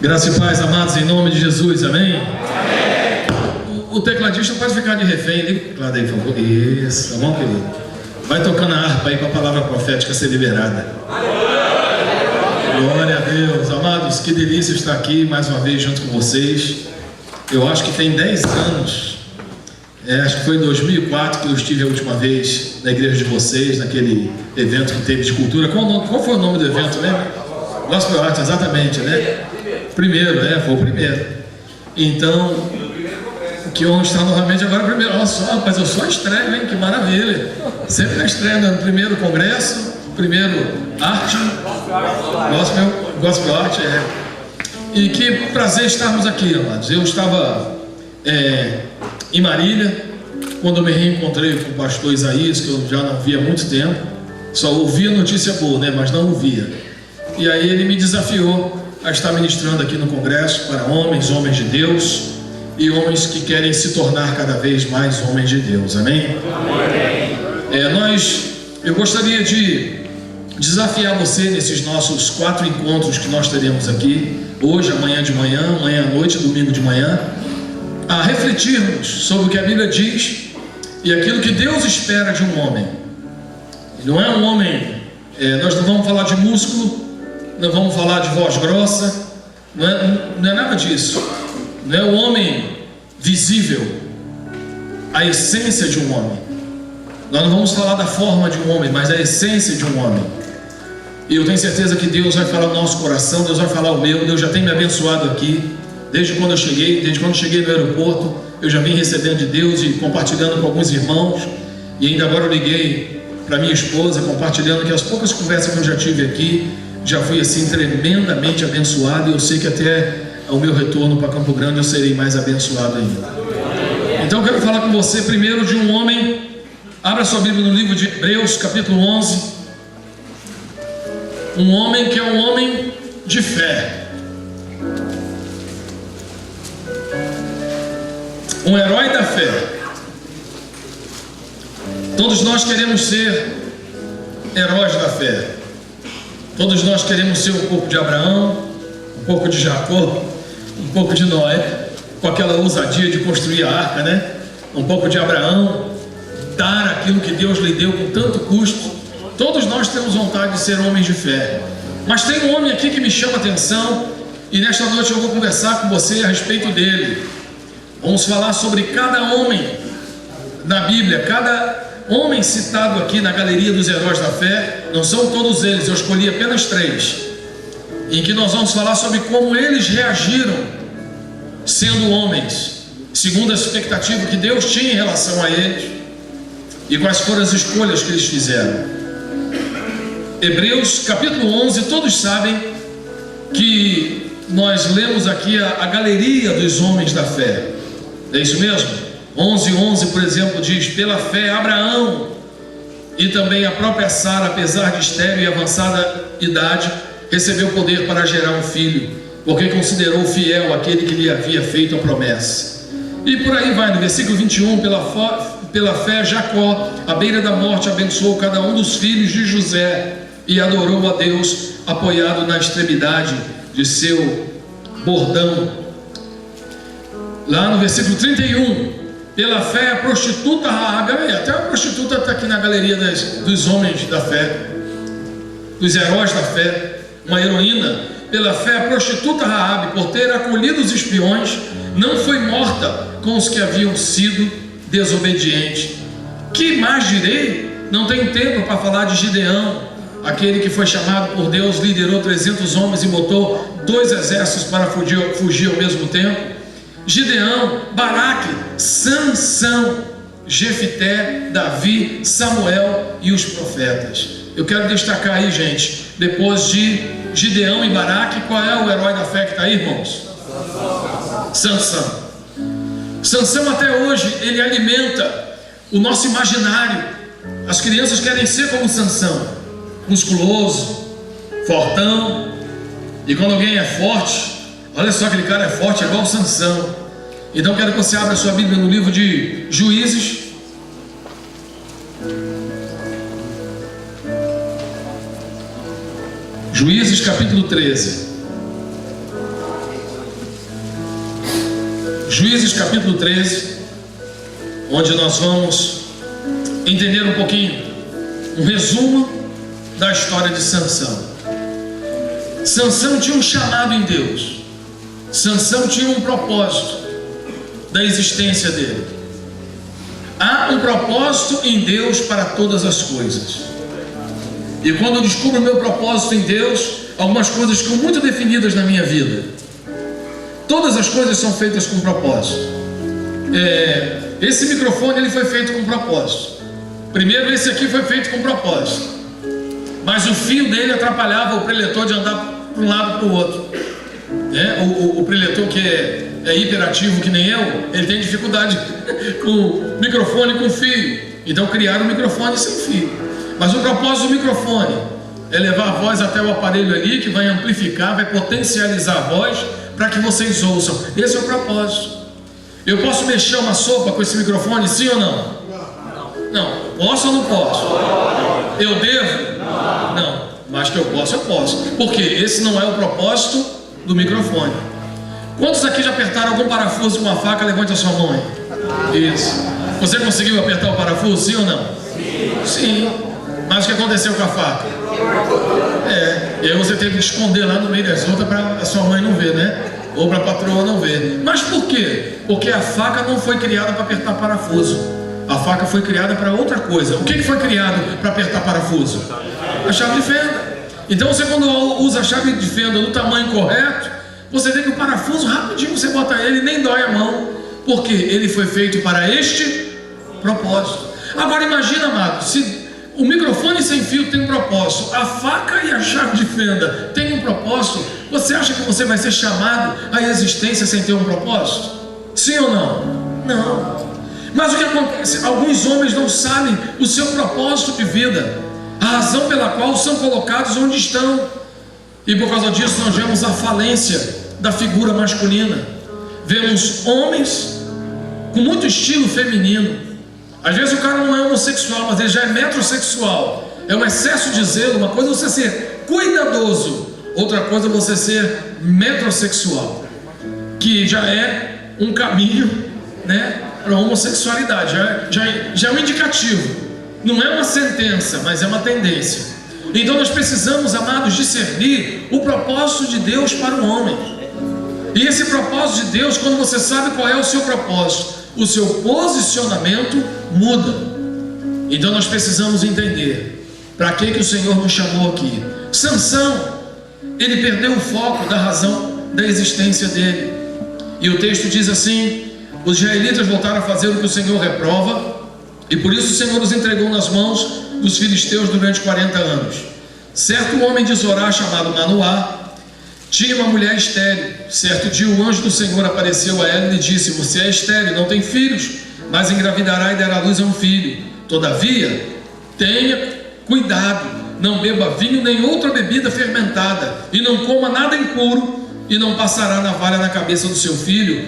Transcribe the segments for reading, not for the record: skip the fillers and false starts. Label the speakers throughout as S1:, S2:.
S1: Graça e paz, amados, em nome de Jesus, amém? O tecladista pode ficar de refém, liga o teclado aí, por favor. Isso, tá bom, querido? Vai tocando a harpa aí para a palavra profética ser liberada. Glória a Deus, amados, que delícia estar aqui mais uma vez junto com vocês. Eu acho que tem 10 anos, acho que foi em 2004 que eu estive a última vez na igreja de vocês, naquele evento que teve de cultura. Qual foi o nome do evento mesmo? Gospel Art, exatamente, né? Primeiro, foi o primeiro. Então, que honra estar novamente agora primeiro. Olha só, rapaz, eu só estreio, hein? Que maravilha. Sempre na estreia, no primeiro congresso, primeiro arte, gospel art, E que prazer estarmos aqui, amados. Eu estava em Marília, quando eu me reencontrei com o pastor Isaías, que eu já não via há muito tempo. Só ouvia notícia boa, né? Mas não ouvia. E aí ele me desafiou a estar ministrando aqui no congresso para homens de Deus e homens que querem se tornar cada vez mais homens de Deus, amém? Eu gostaria de desafiar você nesses nossos 4 encontros que nós teremos aqui, hoje, amanhã de manhã, amanhã à noite, domingo de manhã, a refletirmos sobre o que a Bíblia diz e aquilo que Deus espera de um homem. Não é um homem, nós não vamos falar de músculo, não vamos falar de voz grossa, não é nada disso. Não é o homem visível, a essência de um homem. Nós não vamos falar da forma de um homem, mas da essência de um homem. E eu tenho certeza que Deus vai falar no nosso coração, Deus vai falar o meu. Deus já tem me abençoado aqui, desde quando eu cheguei no aeroporto, eu já vim recebendo de Deus e compartilhando com alguns irmãos. E ainda agora eu liguei para minha esposa, compartilhando que as poucas conversas que eu já tive aqui, já fui assim tremendamente abençoado, e eu sei que até ao meu retorno para Campo Grande eu serei mais abençoado ainda. Então eu quero falar com você primeiro de um homem. Abra sua Bíblia no livro de Hebreus, capítulo 11. Um homem que é um homem de fé, um herói da fé. Todos nós queremos ser heróis da fé. Todos nós queremos ser um pouco de Abraão, um pouco de Jacó, um pouco de Noé, com aquela ousadia de construir a arca, né? Um pouco de Abraão, dar aquilo que Deus lhe deu com tanto custo. Todos nós temos vontade de ser homens de fé. Mas tem um homem aqui que me chama a atenção, e nesta noite eu vou conversar com você a respeito dele. Vamos falar sobre cada homem na Bíblia, cada homem citado aqui na galeria dos heróis da fé. Não são todos eles, eu escolhi apenas 3, em que nós vamos falar sobre como eles reagiram sendo homens, segundo a expectativa que Deus tinha em relação a eles, e quais foram as escolhas que eles fizeram. Hebreus capítulo 11, todos sabem que nós lemos aqui a galeria dos homens da fé. É isso mesmo? 11:11, por exemplo, diz: pela fé Abraão e também a própria Sara, apesar de estéril e avançada idade, recebeu poder para gerar um filho, porque considerou fiel aquele que lhe havia feito a promessa. E por aí vai, no versículo 21, pela fé Jacó, à beira da morte, abençoou cada um dos filhos de José e adorou a Deus, apoiado na extremidade de seu bordão. Lá no versículo 31, pela fé a prostituta Raabe, até a prostituta está aqui na galeria dos homens da fé, dos heróis da fé, uma heroína. Pela fé a prostituta Raabe, por ter acolhido os espiões, não foi morta com os que haviam sido desobedientes. Que mais direi? Não tenho tempo para falar de Gideão, aquele que foi chamado por Deus, liderou 300 homens e botou 2 exércitos para fugir ao mesmo tempo. Gideão, Baraque, Sansão, Jefité, Davi, Samuel e os profetas. Eu quero destacar aí, gente, depois de Gideão e Baraque, qual é o herói da fé que está aí, irmãos? Sansão. Sansão até hoje, ele alimenta o nosso imaginário. As crianças querem ser como Sansão, musculoso, fortão. E quando alguém é forte, olha só, aquele cara é forte, é igual o Sansão. Então quero que você abra a sua Bíblia no livro de Juízes, Juízes capítulo 13. Juízes capítulo 13, onde nós vamos entender um pouquinho, um resumo da história de Sansão. Sansão tinha um chamado em Deus. Sansão tinha um propósito da existência dele. Há um propósito em Deus para todas as coisas. E quando eu descubro o meu propósito em Deus, algumas coisas ficam muito definidas na minha vida. Todas as coisas são feitas com propósito. Esse microfone ele foi feito com propósito. Primeiro, esse aqui foi feito com propósito, mas o fio dele atrapalhava o preletor de andar para um lado para o outro. O preletor que é hiperativo que nem eu, ele tem dificuldade com microfone com fio. Então criaram um microfone sem fio. Mas o propósito do microfone é levar a voz até o aparelho ali, que vai amplificar, vai potencializar a voz para que vocês ouçam. Esse é o propósito. Eu posso mexer uma sopa com esse microfone, sim ou não? Não. Posso ou não posso? Eu devo? Não. Mas que eu posso, eu posso. Porque esse não é o propósito do microfone. Quantos aqui já apertaram algum parafuso com uma faca? Levante a sua mão aí. Isso. Você conseguiu apertar o parafuso, sim ou não? Sim. Mas o que aconteceu com a faca? E aí você teve que esconder lá no meio das outras para a sua mãe não ver, né? Ou para a patroa não ver. Mas por quê? Porque a faca não foi criada para apertar parafuso. A faca foi criada para outra coisa. O que foi criado para apertar parafuso? A chave de fenda. Então você, quando usa a chave de fenda no tamanho correto, você vê que o parafuso rapidinho você bota ele e nem dói a mão, porque ele foi feito para este propósito. Agora imagina, amado, se o microfone sem fio tem um propósito, a faca e a chave de fenda tem um propósito, você acha que você vai ser chamado à existência sem ter um propósito? Sim ou não? Não. Mas o que acontece? Alguns homens não sabem o seu propósito de vida, a razão pela qual são colocados onde estão. E por causa disso nós vemos a falência da figura masculina. Vemos homens com muito estilo feminino. Às vezes o cara não é homossexual, mas ele já é metrosexual. É um excesso de zelo. Uma coisa é você ser cuidadoso, outra coisa é você ser metrosexual, que já é um caminho, né, para a homossexualidade. Já é um indicativo. Não é uma sentença, mas é uma tendência. Então nós precisamos, amados, discernir o propósito de Deus para o homem. E esse propósito de Deus, quando você sabe qual é o seu propósito, o seu posicionamento muda. Então nós precisamos entender para que o Senhor nos chamou aqui. Sansão, ele perdeu o foco da razão da existência dele. E o texto diz assim: os israelitas voltaram a fazer o que o Senhor reprova, e por isso o Senhor os entregou nas mãos dos filisteus durante 40 anos. Certo homem de Zorá, chamado Manoá, tinha uma mulher estéril. Certo dia o anjo do Senhor apareceu a ela e lhe disse: você é estéril, não tem filhos, mas engravidará e dará luz a um filho. Todavia, tenha cuidado, não beba vinho nem outra bebida fermentada, e não coma nada impuro, e não passará navalha na cabeça do seu filho,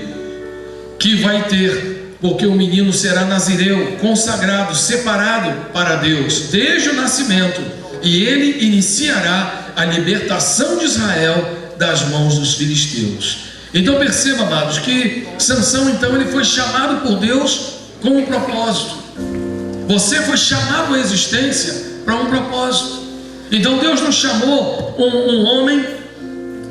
S1: que vai ter, porque o menino será nazireu, consagrado, separado para Deus, desde o nascimento, e ele iniciará a libertação de Israel das mãos dos filisteus. Então perceba, amados, que Sansão, então, ele foi chamado por Deus com um propósito. Você foi chamado à existência para um propósito. Então Deus nos chamou um homem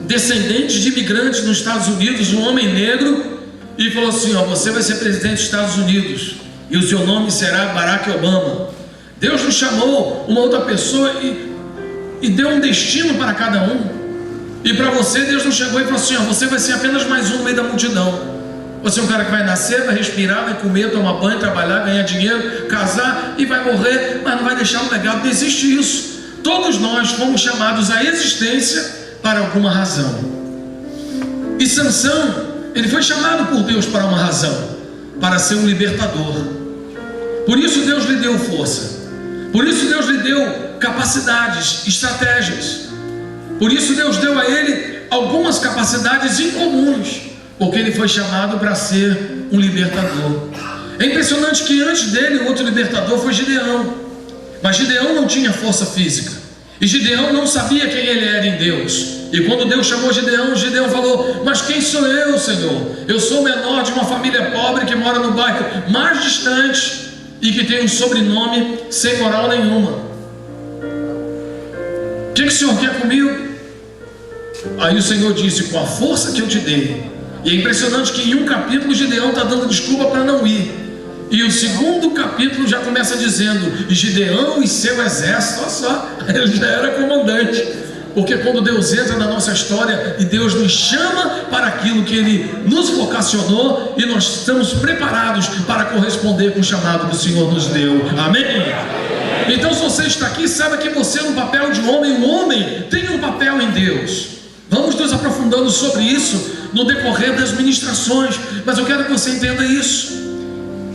S1: descendente de imigrantes nos Estados Unidos, um homem negro, e falou assim: você vai ser presidente dos Estados Unidos e o seu nome será Barack Obama. Deus nos chamou uma outra pessoa e deu um destino para cada um. E para você, Deus não chegou e falou assim: você vai ser apenas mais um no meio da multidão. Você é um cara que vai nascer, vai respirar, vai comer, tomar banho, trabalhar, ganhar dinheiro, casar e vai morrer, mas não vai deixar um legado. Não existe isso. Todos nós fomos chamados à existência para alguma razão. E Sansão, ele foi chamado por Deus para uma razão, para ser um libertador. Por isso Deus lhe deu força. Por isso Deus lhe deu capacidades, estratégias. Por isso Deus deu a ele algumas capacidades incomuns, porque ele foi chamado para ser um libertador. É impressionante que antes dele o outro libertador foi Gideão. Mas Gideão não tinha força física. E Gideão não sabia quem ele era em Deus. E quando Deus chamou Gideão, Gideão falou: mas quem sou eu, Senhor? Eu sou o menor de uma família pobre que mora no bairro mais distante e que tem um sobrenome sem moral nenhuma. O que o Senhor quer comigo? Aí o Senhor disse: com a força que eu te dei. E é impressionante que em um capítulo Gideão está dando desculpa para não ir. E o segundo capítulo já começa dizendo: Gideão e seu exército, olha só, ele já era comandante. Porque quando Deus entra na nossa história e Deus nos chama para aquilo que Ele nos vocacionou, e nós estamos preparados para corresponder com o chamado que o Senhor nos deu. Amém? Então, se você está aqui, saiba que você, no papel de homem, o homem tem um papel em Deus. Vamos nos aprofundando sobre isso no decorrer das ministrações, mas eu quero que você entenda isso.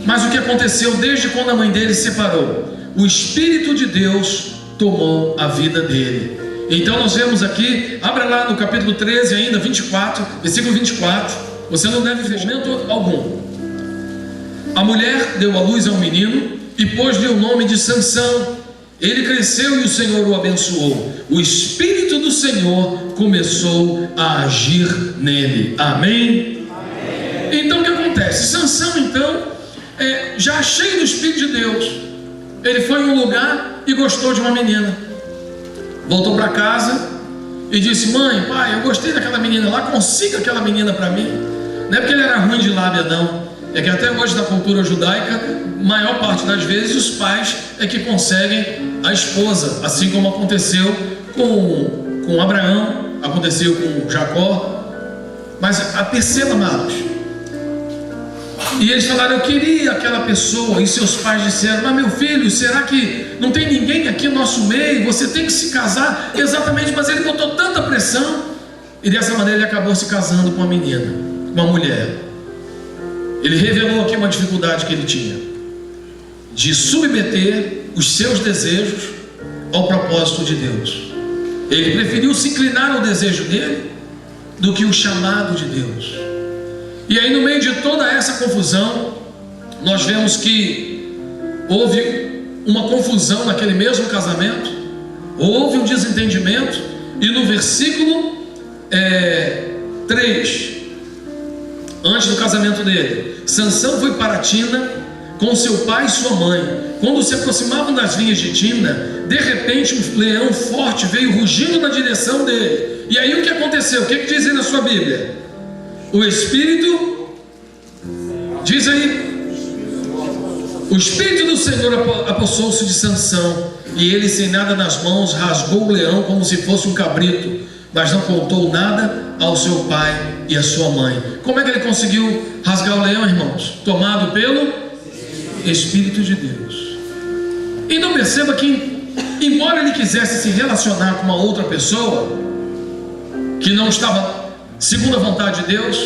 S1: Mas o que aconteceu desde quando a mãe dele se separou? O Espírito de Deus tomou a vida dele. Então nós vemos aqui, abra lá no capítulo 13 ainda, 24, versículo 24. Você não deve fingimento algum. A mulher deu à luz a um menino e pôs-lhe o nome de Sansão. Ele cresceu e o Senhor o abençoou. O Espírito do Senhor começou a agir nele. Amém? Amém. Então o que acontece? Sansão então, já cheio do Espírito de Deus, ele foi em um lugar e gostou de uma menina. Voltou para casa e disse: mãe, pai, eu gostei daquela menina lá, consiga aquela menina para mim. Não é porque ele era ruim de lábia, não. É que até hoje na cultura judaica, maior parte das vezes os pais é que conseguem a esposa, assim como aconteceu com Abraão, aconteceu com Jacó. Mas perceba, amados, e eles falaram: eu queria aquela pessoa. E seus pais disseram: mas meu filho, será que não tem ninguém aqui no nosso meio? Você tem que se casar. Exatamente, mas ele botou tanta pressão. E dessa maneira ele acabou se casando com uma menina, uma mulher. Ele revelou aqui uma dificuldade que ele tinha, de submeter os seus desejos ao propósito de Deus. Ele preferiu se inclinar ao desejo dele do que o chamado de Deus. E aí, no meio de toda essa confusão, nós vemos que houve uma confusão naquele mesmo casamento, houve um desentendimento, e no versículo 3, antes do casamento dele, Sansão foi para Tina com seu pai e sua mãe. Quando se aproximavam das vinhas de Tina, de repente um leão forte veio rugindo na direção dele. E aí o que aconteceu? O que diz aí na sua Bíblia? O Espírito, diz aí, o Espírito do Senhor apossou-se de Sansão, e ele, sem nada nas mãos, rasgou o leão como se fosse um cabrito, mas não contou nada ao seu pai e à sua mãe. Como é que ele conseguiu rasgar o leão, irmãos? Tomado pelo Espírito de Deus. Então perceba que, embora ele quisesse se relacionar com uma outra pessoa que não estava segundo a vontade de Deus,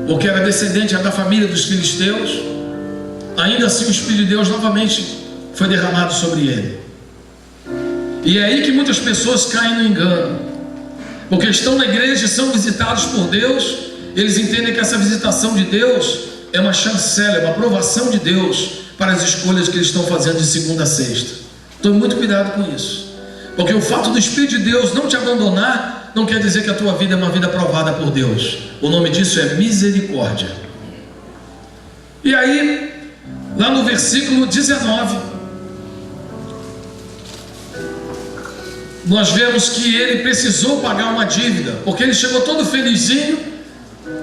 S1: porque era descendente da família dos filisteus, ainda assim o Espírito de Deus novamente foi derramado sobre ele. E é aí que muitas pessoas caem no engano, porque estão na igreja e são visitados por Deus. Eles entendem que essa visitação de Deus é uma chancela, é uma aprovação de Deus para as escolhas que eles estão fazendo de segunda a sexta. Tome muito cuidado com isso, porque o fato do Espírito de Deus não te abandonar não quer dizer que a tua vida é uma vida aprovada por Deus. O nome disso é misericórdia. E aí, lá no versículo 19, nós vemos que ele precisou pagar uma dívida, porque ele chegou todo felizinho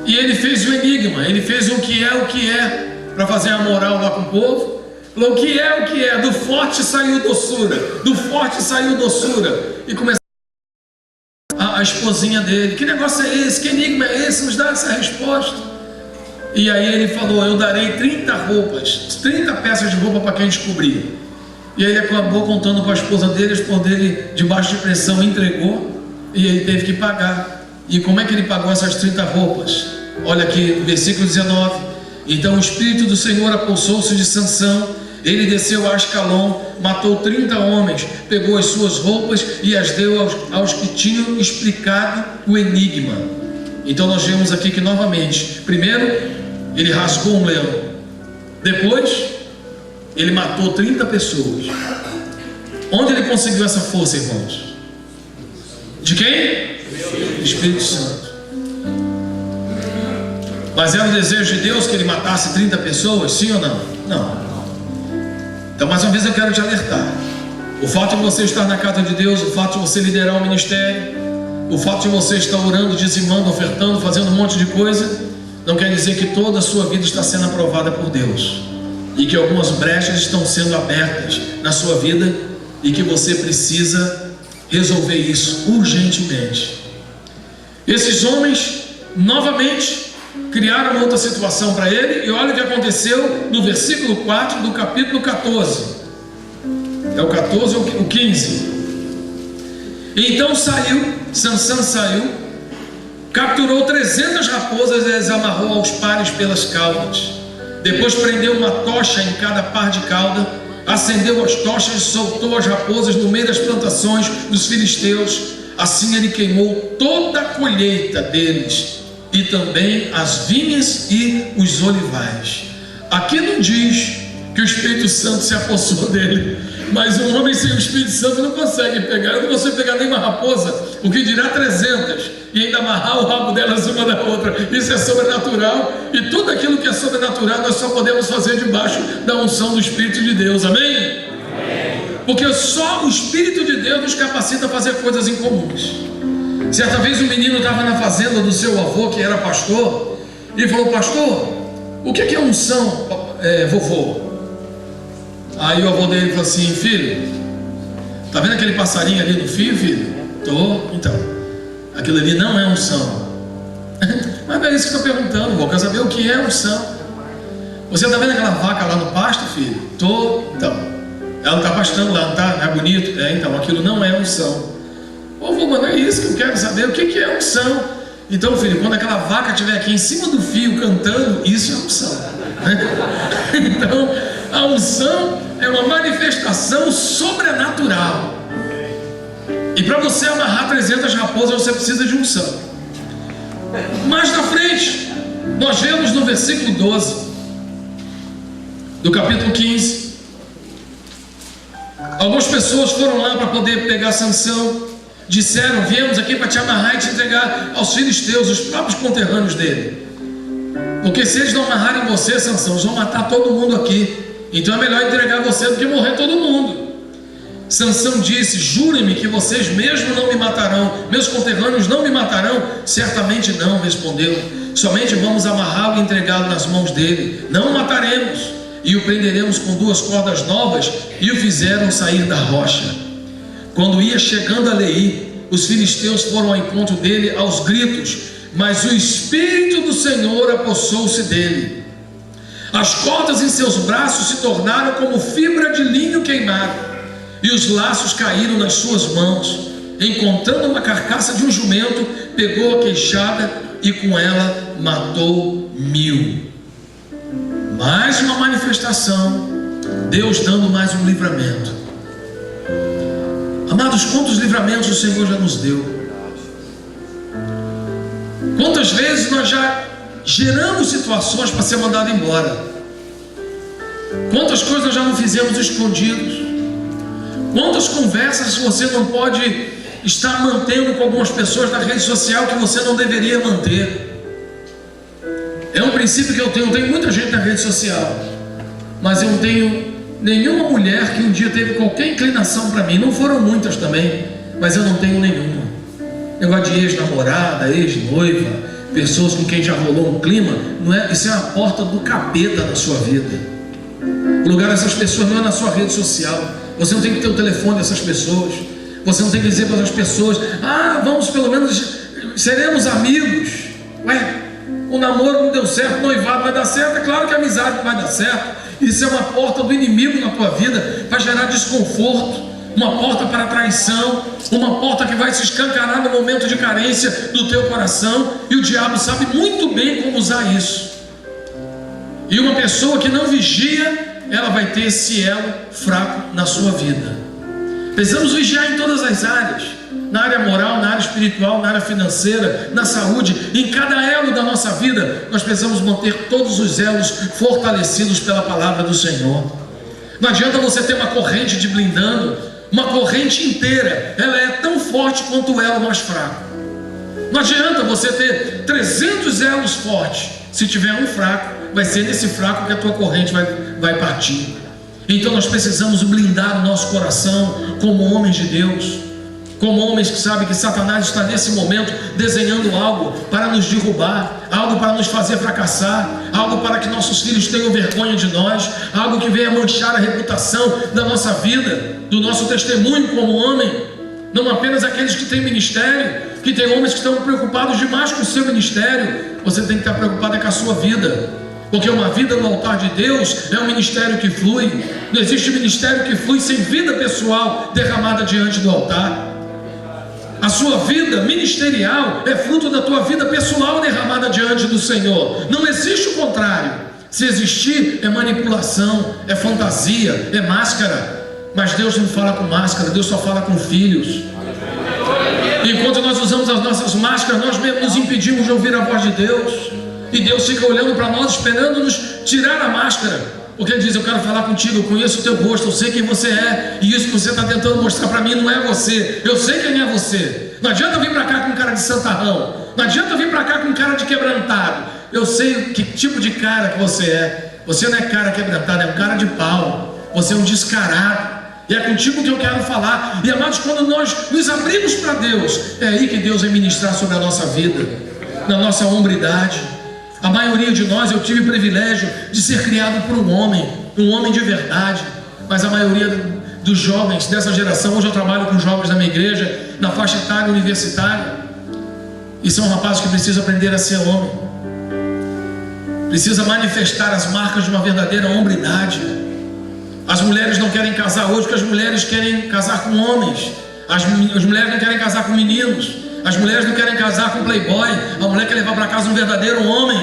S1: e ele fez o enigma, ele fez o que é, para fazer a moral lá com o povo. Falou: o que é, do forte saiu doçura, do forte saiu doçura. E começou a esposinha dele: que negócio é esse? Que enigma é esse? Nos dá essa resposta. E aí ele falou: eu darei 30 roupas, 30 peças de roupa para quem descobrir. E aí ele acabou contando com a esposa dele, a esposa dele, debaixo de pressão, entregou, e ele teve que pagar. E como é que ele pagou essas 30 roupas? Olha aqui, versículo 19: então o Espírito do Senhor apossou-se de Sansão, ele desceu a Ascalon, matou 30 homens, pegou as suas roupas e as deu aos que tinham explicado o enigma. Então nós vemos aqui que novamente, primeiro ele rasgou um leão, depois ele matou 30 pessoas. Onde ele conseguiu essa força, irmãos? De quem? Do Espírito Santo. Mas era o desejo de Deus que ele matasse 30 pessoas? Sim ou não? Não. Então, mais uma vez eu quero te alertar. O fato de você estar na casa de Deus, o fato de você liderar o ministério, o fato de você estar orando, dizimando, ofertando, fazendo um monte de coisa, não quer dizer que toda a sua vida está sendo aprovada por Deus, e que algumas brechas estão sendo abertas na sua vida, e que você precisa resolver isso urgentemente. Esses homens, novamente, criaram outra situação para ele, e olha o que aconteceu no versículo 4 do capítulo 14. É o 14 ou o 15. Então Sansão saiu, capturou 300 raposas e as amarrou aos pares pelas caudas. Depois prendeu uma tocha em cada par de cauda, acendeu as tochas e soltou as raposas no meio das plantações dos filisteus. Assim ele queimou toda a colheita deles, e também as vinhas e os olivais. Aqui não diz que o Espírito Santo se apossou dele, mas um homem sem o Espírito Santo não consegue pegar. Eu não consigo pegar nem uma raposa, o que dirá 300, e ainda amarrar o rabo delas uma da outra. Isso é sobrenatural, e tudo aquilo que é sobrenatural nós só podemos fazer debaixo da unção do Espírito de Deus. Amém? Porque só o Espírito de Deus nos capacita a fazer coisas incomuns. Certa vez um menino estava na fazenda do seu avô, que era pastor, e falou: pastor, o que é unção, vovô? Aí o avô dele falou assim: filho, tá vendo aquele passarinho ali no fio, filho? Tô. Então, aquilo ali não é unção. Mas é isso que eu estou perguntando, vou quer saber o que é unção. Você tá vendo aquela vaca lá no pasto, filho? Tô. Então, ela tá pastando lá, não tá? Não é bonito? Então, aquilo não é unção. Ô vô, mano, é isso que eu quero saber, o que é unção? Então, filho, quando aquela vaca estiver aqui em cima do fio cantando, isso é unção. Então, a unção é uma manifestação sobrenatural. E para você amarrar 300 raposas, você precisa de unção. Mais na frente, nós vemos no versículo 12 do capítulo 15. Algumas pessoas foram lá para poder pegar Sansão. Disseram: viemos aqui para te amarrar e te entregar aos filisteus, os próprios conterrâneos dele. Porque se eles não amarrarem você, Sansão, eles vão matar todo mundo aqui. Então é melhor entregar você do que morrer todo mundo. Sansão disse: jurem-me que vocês mesmo não me matarão, meus conterrâneos não me matarão. Certamente não, respondeu. Somente vamos amarrá-lo e entregá-lo nas mãos dele. Não o mataremos, e o prenderemos com 2 cordas novas. E o fizeram sair da rocha. Quando ia chegando a Leí, os filisteus foram ao encontro dele aos gritos, mas o Espírito do Senhor apossou-se dele. As cordas em seus braços se tornaram como fibra de linho queimado, e os laços caíram nas suas mãos. Encontrando uma carcaça de um jumento, pegou a queixada e com ela matou 1000. Mais uma manifestação, Deus dando mais um livramento. Amados, quantos livramentos o Senhor já nos deu? Quantas vezes nós já geramos situações para ser mandado embora? Quantas coisas nós já não fizemos escondidos? Quantas conversas você não pode estar mantendo com algumas pessoas na rede social que você não deveria manter? É um princípio que eu tenho muita gente na rede social, mas eu não tenho nenhuma mulher que um dia teve qualquer inclinação para mim. Não foram muitas também, mas eu não tenho nenhuma. Negócio de ex-namorada, ex-noiva, pessoas com quem já rolou um clima, não é? Isso é a porta do capeta na sua vida. O lugar dessas pessoas não é na sua rede social. Você não tem que ter o telefone dessas pessoas. Você não tem que dizer para as pessoas: ah, vamos pelo menos, seremos amigos. Ué, o namoro não deu certo, o noivado vai dar certo. É claro que a amizade vai dar certo. Isso é uma porta do inimigo na tua vida para gerar desconforto, uma porta para traição, uma porta que vai se escancarar no momento de carência do teu coração, e o diabo sabe muito bem como usar isso. E uma pessoa que não vigia, ela vai ter esse elo fraco na sua vida. Precisamos vigiar em todas as áreas, na área moral, na área espiritual, na área financeira, na saúde, em cada elo da nossa vida. Nós precisamos manter todos os elos fortalecidos pela palavra do Senhor. Não adianta você ter uma corrente te blindando, Uma corrente inteira, ela é tão forte quanto o elo mais fraco. Não adianta você ter 300 elos fortes. Se tiver um fraco, vai ser nesse fraco que a tua corrente vai partir. Então nós precisamos blindar o nosso coração como homens de Deus, como homens que sabem que Satanás está nesse momento desenhando algo para nos derrubar, algo para nos fazer fracassar, algo para que nossos filhos tenham vergonha de nós, algo que venha manchar a reputação da nossa vida, do nosso testemunho como homem. Não apenas aqueles que têm ministério, que tem homens que estão preocupados demais com o seu ministério. Você tem que estar preocupado com a sua vida, porque uma vida no altar de Deus é um ministério que flui. Não existe ministério que flui sem vida pessoal derramada diante do altar. A sua vida ministerial é fruto da tua vida pessoal derramada diante do Senhor. Não existe o contrário. Se existir, é manipulação, é fantasia, é máscara. Mas Deus não fala com máscara, Deus só fala com filhos. Enquanto nós usamos as nossas máscaras, nós mesmos nos impedimos de ouvir a voz de Deus. E Deus fica olhando para nós, esperando nos tirar a máscara. Porque Ele diz: eu quero falar contigo, eu conheço o teu rosto, eu sei quem você é. E isso que você está tentando mostrar para mim não é você. Eu sei quem é você. Não adianta vir para cá com cara de santarrão. Não adianta vir para cá com cara de quebrantado. Eu sei que tipo de cara que você é. Você não é cara quebrantado, é um cara de pau. Você é um descarado. E é contigo que eu quero falar. E amados, quando nós nos abrimos para Deus, é aí que Deus vai ministrar sobre a nossa vida, na nossa hombridade. A maioria de nós, eu tive o privilégio de ser criado por um homem de verdade. Mas a maioria dos jovens dessa geração, hoje eu trabalho com jovens da minha igreja, na faixa etária universitária, e são rapazes que precisam aprender a ser homem, precisa manifestar as marcas de uma verdadeira hombridade. As mulheres não querem casar hoje, porque as mulheres querem casar com homens. As mulheres não querem casar com meninos. As mulheres não querem casar com playboy. A mulher quer levar para casa um verdadeiro homem.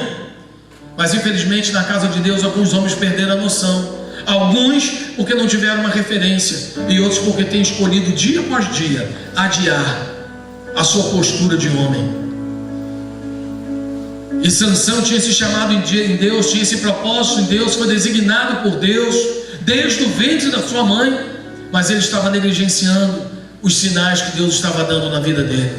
S1: Mas infelizmente na casa de Deus alguns homens perderam a noção. Alguns porque não tiveram uma referência, e outros porque têm escolhido dia após dia adiar a sua postura de homem. E Sansão tinha esse chamado em Deus, tinha esse propósito em Deus, foi designado por Deus desde o ventre da sua mãe, mas ele estava negligenciando os sinais que Deus estava dando na vida dele.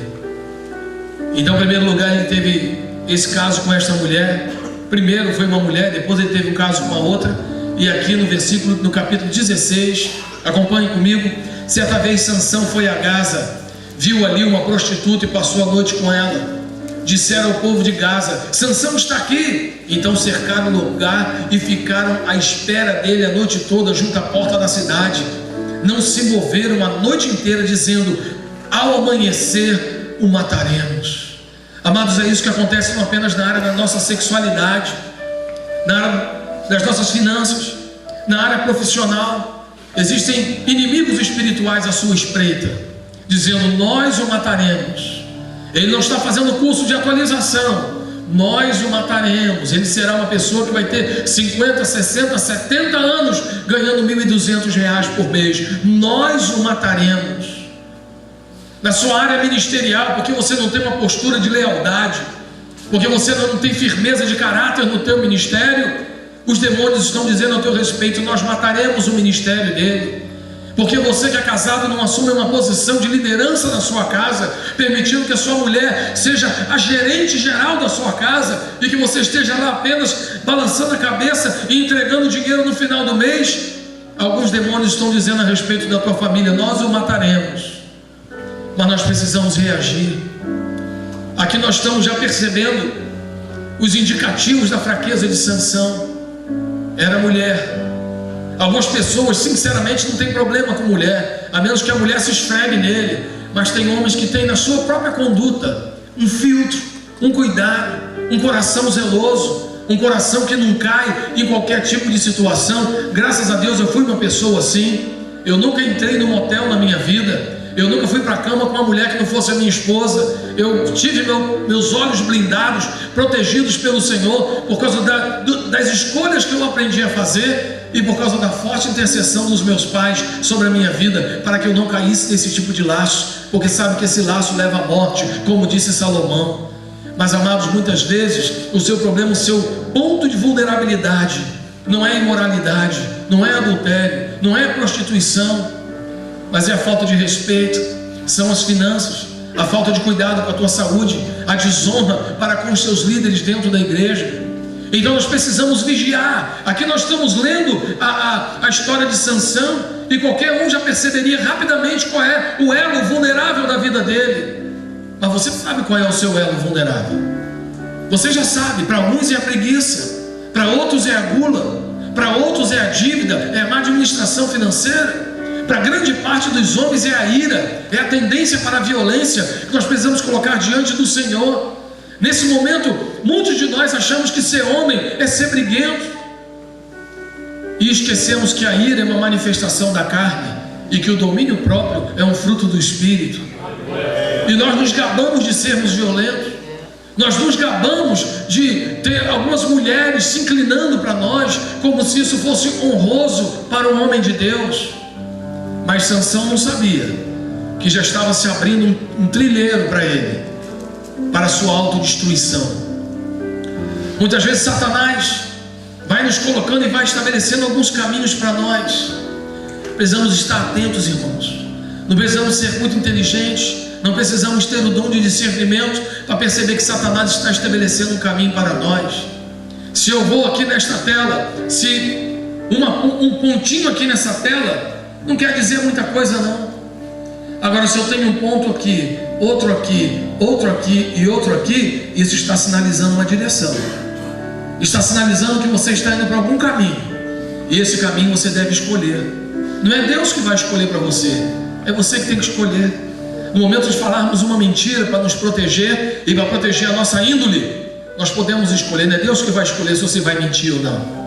S1: Então, em primeiro lugar, ele teve esse caso com esta mulher. Primeiro foi uma mulher, depois ele teve um caso com a outra. E aqui no capítulo 16, acompanhe comigo. Certa vez Sansão foi a Gaza, viu ali uma prostituta e passou a noite com ela. Disseram ao povo de Gaza: Sansão está aqui. Então cercaram o lugar e ficaram à espera dele a noite toda junto à porta da cidade. Não se moveram a noite inteira, dizendo: ao amanhecer o mataremos. Amados, é isso que acontece não apenas na área da nossa sexualidade, na área das nossas finanças, na área profissional. Existem inimigos espirituais à sua espreita, dizendo: nós o mataremos. Ele não está fazendo curso de atualização. Nós o mataremos. Ele será uma pessoa que vai ter 50, 60, 70 anos ganhando R$1.200 por mês. Nós o mataremos. Na sua área ministerial, porque você não tem uma postura de lealdade, porque você não tem firmeza de caráter no teu ministério, os demônios estão dizendo ao teu respeito: nós mataremos o ministério dele. Porque você que é casado não assume uma posição de liderança na sua casa, permitindo que a sua mulher seja a gerente geral da sua casa, e que você esteja lá apenas balançando a cabeça e entregando dinheiro no final do mês. Alguns demônios estão dizendo a respeito da tua família: nós o mataremos. Mas nós precisamos reagir. Aqui nós estamos já percebendo os indicativos da fraqueza de Sansão. Era mulher. Algumas pessoas sinceramente não têm problema com mulher, a menos que a mulher se esfregue nele. Mas tem homens que têm na sua própria conduta um filtro, um cuidado, um coração zeloso, um coração que não cai em qualquer tipo de situação. Graças a Deus eu fui uma pessoa assim. Eu nunca entrei num motel na minha vida. Eu nunca fui para a cama com uma mulher que não fosse a minha esposa. Eu tive meus olhos blindados, protegidos pelo Senhor, por causa das escolhas que eu aprendi a fazer, e por causa da forte intercessão dos meus pais sobre a minha vida, para que eu não caísse nesse tipo de laço, porque sabe que esse laço leva à morte, como disse Salomão. Mas, amados, muitas vezes o seu problema, o seu ponto de vulnerabilidade não é imoralidade, não é adultério, não é prostituição. mas é a falta de respeito, são as finanças, a falta de cuidado com a tua saúde, a desonra para com os seus líderes dentro da igreja. Então nós precisamos vigiar. Aqui nós estamos lendo a história de Sansão, e qualquer um já perceberia rapidamente qual é o elo vulnerável da vida dele. Mas você sabe qual é o seu elo vulnerável? Você já sabe. Para alguns é a preguiça, para outros é a gula, para outros é a dívida, é a má administração financeira. Para grande parte dos homens é a ira, é a tendência para a violência que nós precisamos colocar diante do Senhor. Nesse momento, muitos de nós achamos que ser homem é ser briguento, e esquecemos que a ira é uma manifestação da carne e que o domínio próprio é um fruto do Espírito. E nós nos gabamos de sermos violentos, nós nos gabamos de ter algumas mulheres se inclinando para nós como se isso fosse honroso para um homem de Deus. Mas Sansão não sabia que já estava se abrindo um trilheiro para ele, para a sua autodestruição. Muitas vezes Satanás vai nos colocando e vai estabelecendo alguns caminhos para nós. Precisamos estar atentos, irmãos. Não precisamos ser muito inteligentes, não precisamos ter o dom de discernimento para perceber que Satanás está estabelecendo um caminho para nós. Se eu vou aqui nesta tela, se um pontinho aqui nessa tela não quer dizer muita coisa não. Agora, se eu tenho um ponto aqui, outro aqui, outro aqui e outro aqui, isso está sinalizando uma direção. Está sinalizando que você está indo para algum caminho, e esse caminho você deve escolher. Não é Deus que vai escolher para você, é você que tem que escolher. No momento de falarmos uma mentira para nos proteger e para proteger a nossa índole, nós podemos escolher. Não é Deus que vai escolher se você vai mentir ou não.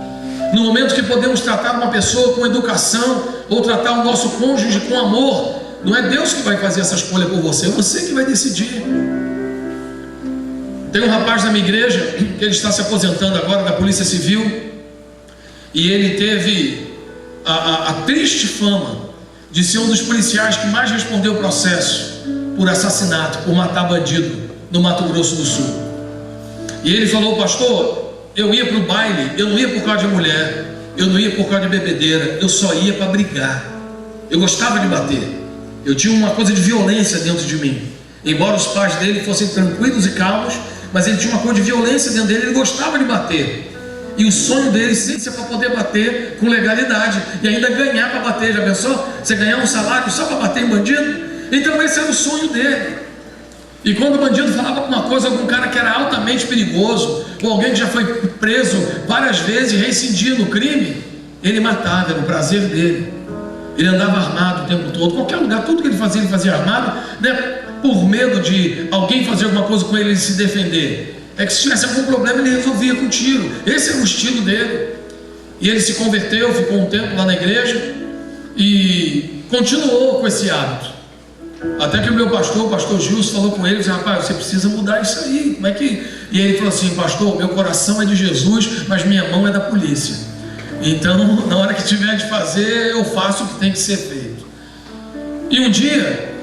S1: No momento que podemos tratar uma pessoa com educação, ou tratar o nosso cônjuge com amor, não é Deus que vai fazer essa escolha por você, é você que vai decidir. Tem um rapaz na minha igreja, que ele está se aposentando agora da Polícia Civil, e ele teve a triste fama de ser um dos policiais que mais respondeu o processo por assassinato, por matar bandido no Mato Grosso do Sul. E ele falou: pastor, eu ia para o baile, eu não ia por causa de mulher, eu não ia por causa de bebedeira, eu só ia para brigar. Eu gostava de bater, eu tinha uma coisa de violência dentro de mim. Embora os pais dele fossem tranquilos e calmos, mas ele tinha uma coisa de violência dentro dele, ele gostava de bater. E o sonho dele sempre é para poder bater com legalidade e ainda ganhar para bater. Já pensou? Você ganhar um salário só para bater em bandido? Então esse era o sonho dele. E quando o bandido falava alguma coisa, algum cara que era altamente perigoso, ou alguém que já foi preso várias vezes e reincidia no crime, ele matava, era o prazer dele. Ele andava armado o tempo todo, qualquer lugar, tudo que ele fazia armado, né, por medo de alguém fazer alguma coisa com ele e se defender. É que se tivesse algum problema ele resolvia com tiro. Esse era o estilo dele. E ele se converteu, ficou um tempo lá na igreja e continuou com esse hábito. Até que o meu pastor, o pastor Gilson, falou com ele: rapaz, você precisa mudar isso aí. Como é que... E ele falou assim: pastor, meu coração é de Jesus, mas minha mão é da polícia. Então, na hora que tiver de fazer, eu faço o que tem que ser feito. E um dia,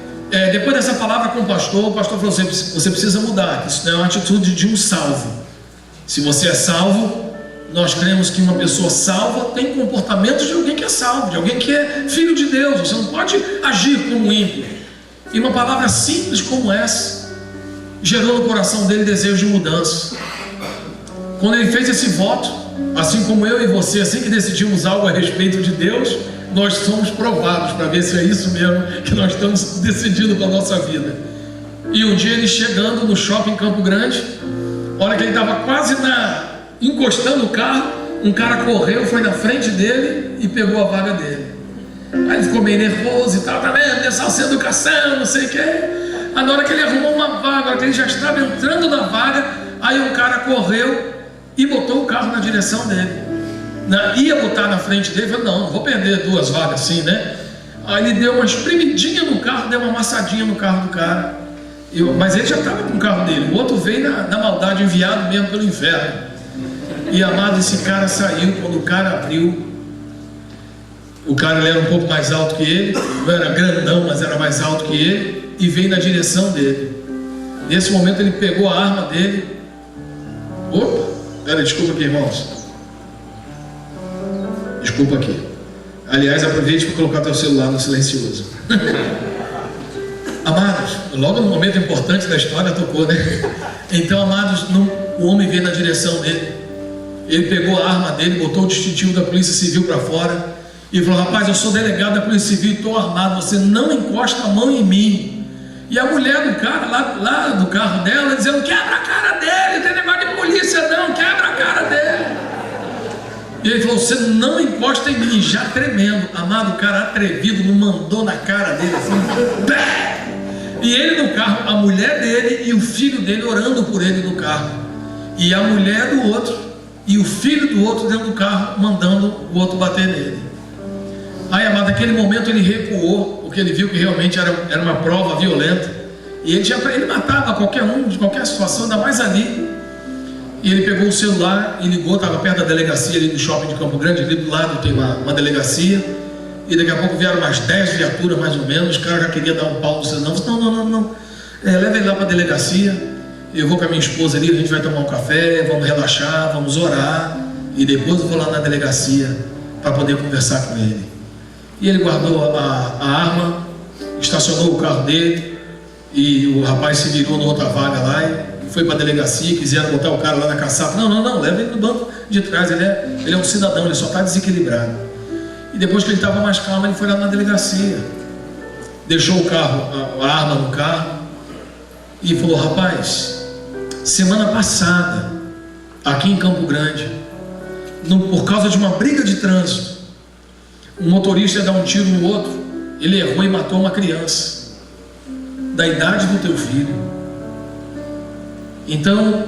S1: depois dessa palavra com o pastor falou assim: você precisa mudar. Isso não é uma atitude de um salvo. Se você é salvo, nós cremos que uma pessoa salva tem comportamentos de alguém que é salvo, de alguém que é filho de Deus. Você não pode agir como ímpio. E uma palavra simples como essa gerou no coração dele desejo de mudança. Quando ele fez esse voto, assim como eu e você, assim que decidimos algo a respeito de Deus, nós somos provados para ver se é isso mesmo que nós estamos decidindo para a nossa vida. E um dia ele chegando no shopping Campo Grande, a hora que ele estava quase encostando o carro, um cara correu, foi na frente dele e pegou a vaga dele. Aí ele ficou meio nervoso e tal, tá vendo? Nessa sem educação, não sei o que. Aí na hora que ele arrumou uma vaga, na hora que ele já estava entrando na vaga, aí um cara correu e botou o carro na direção dele. Ia botar na frente dele, falou: não vou perder duas vagas assim, né? Aí ele deu uma espremidinha no carro, deu uma amassadinha no carro do cara. Mas ele já estava com o carro dele. O outro veio na maldade, enviado mesmo pelo inferno. E amado, esse cara saiu. Quando o cara abriu, o cara, ele era um pouco mais alto que ele, não era grandão, mas era mais alto que ele, e veio na direção dele. Nesse momento ele pegou a arma dele. Opa, desculpa aqui, irmãos. Desculpa aqui. Aliás, aproveite para colocar teu celular no silencioso. Amados, logo no momento importante da história tocou, né? Então, amados, o homem veio na direção dele. Ele pegou a arma dele, botou o distintivo da Polícia Civil para fora e falou: rapaz, eu sou delegado da Polícia Civil e estou armado, você não encosta a mão em mim. E a mulher do cara, lá do carro dela, dizendo: quebra a cara dele, não tem negócio de polícia não, quebra a cara dele. E ele falou: você não encosta em mim, já tremendo. Amado, o cara atrevido, não mandou na cara dele assim, pé! E ele no carro, a mulher dele e o filho dele orando por ele no carro. E a mulher do outro e o filho do outro dentro do carro, mandando o outro bater nele. Aí, amado, naquele momento ele recuou, porque ele viu que realmente era uma prova violenta. E ele matava qualquer um, de qualquer situação, ainda mais ali. E ele pegou o celular e ligou, estava perto da delegacia ali do shopping de Campo Grande, ali do lado tem uma delegacia. E daqui a pouco vieram umas 10 viaturas mais ou menos. O cara já queria dar um pau no celular. Não. Leva ele lá para a delegacia. Eu vou com a minha esposa ali, a gente vai tomar um café, vamos relaxar, vamos orar. E depois eu vou lá na delegacia para poder conversar com ele. E ele guardou a arma, estacionou o carro dele. E o rapaz se virou na outra vaga lá e foi para a delegacia. Quiseram botar o cara lá na caçapa. Não, leva ele no banco de trás. Ele é um cidadão, ele só está desequilibrado. E depois que ele estava mais calmo, ele foi lá na delegacia, deixou o carro, a arma no carro e falou: rapaz, semana passada, aqui em Campo Grande, por causa de uma briga de trânsito, um motorista ia dar um tiro no outro, ele errou e matou uma criança da idade do teu filho. Então,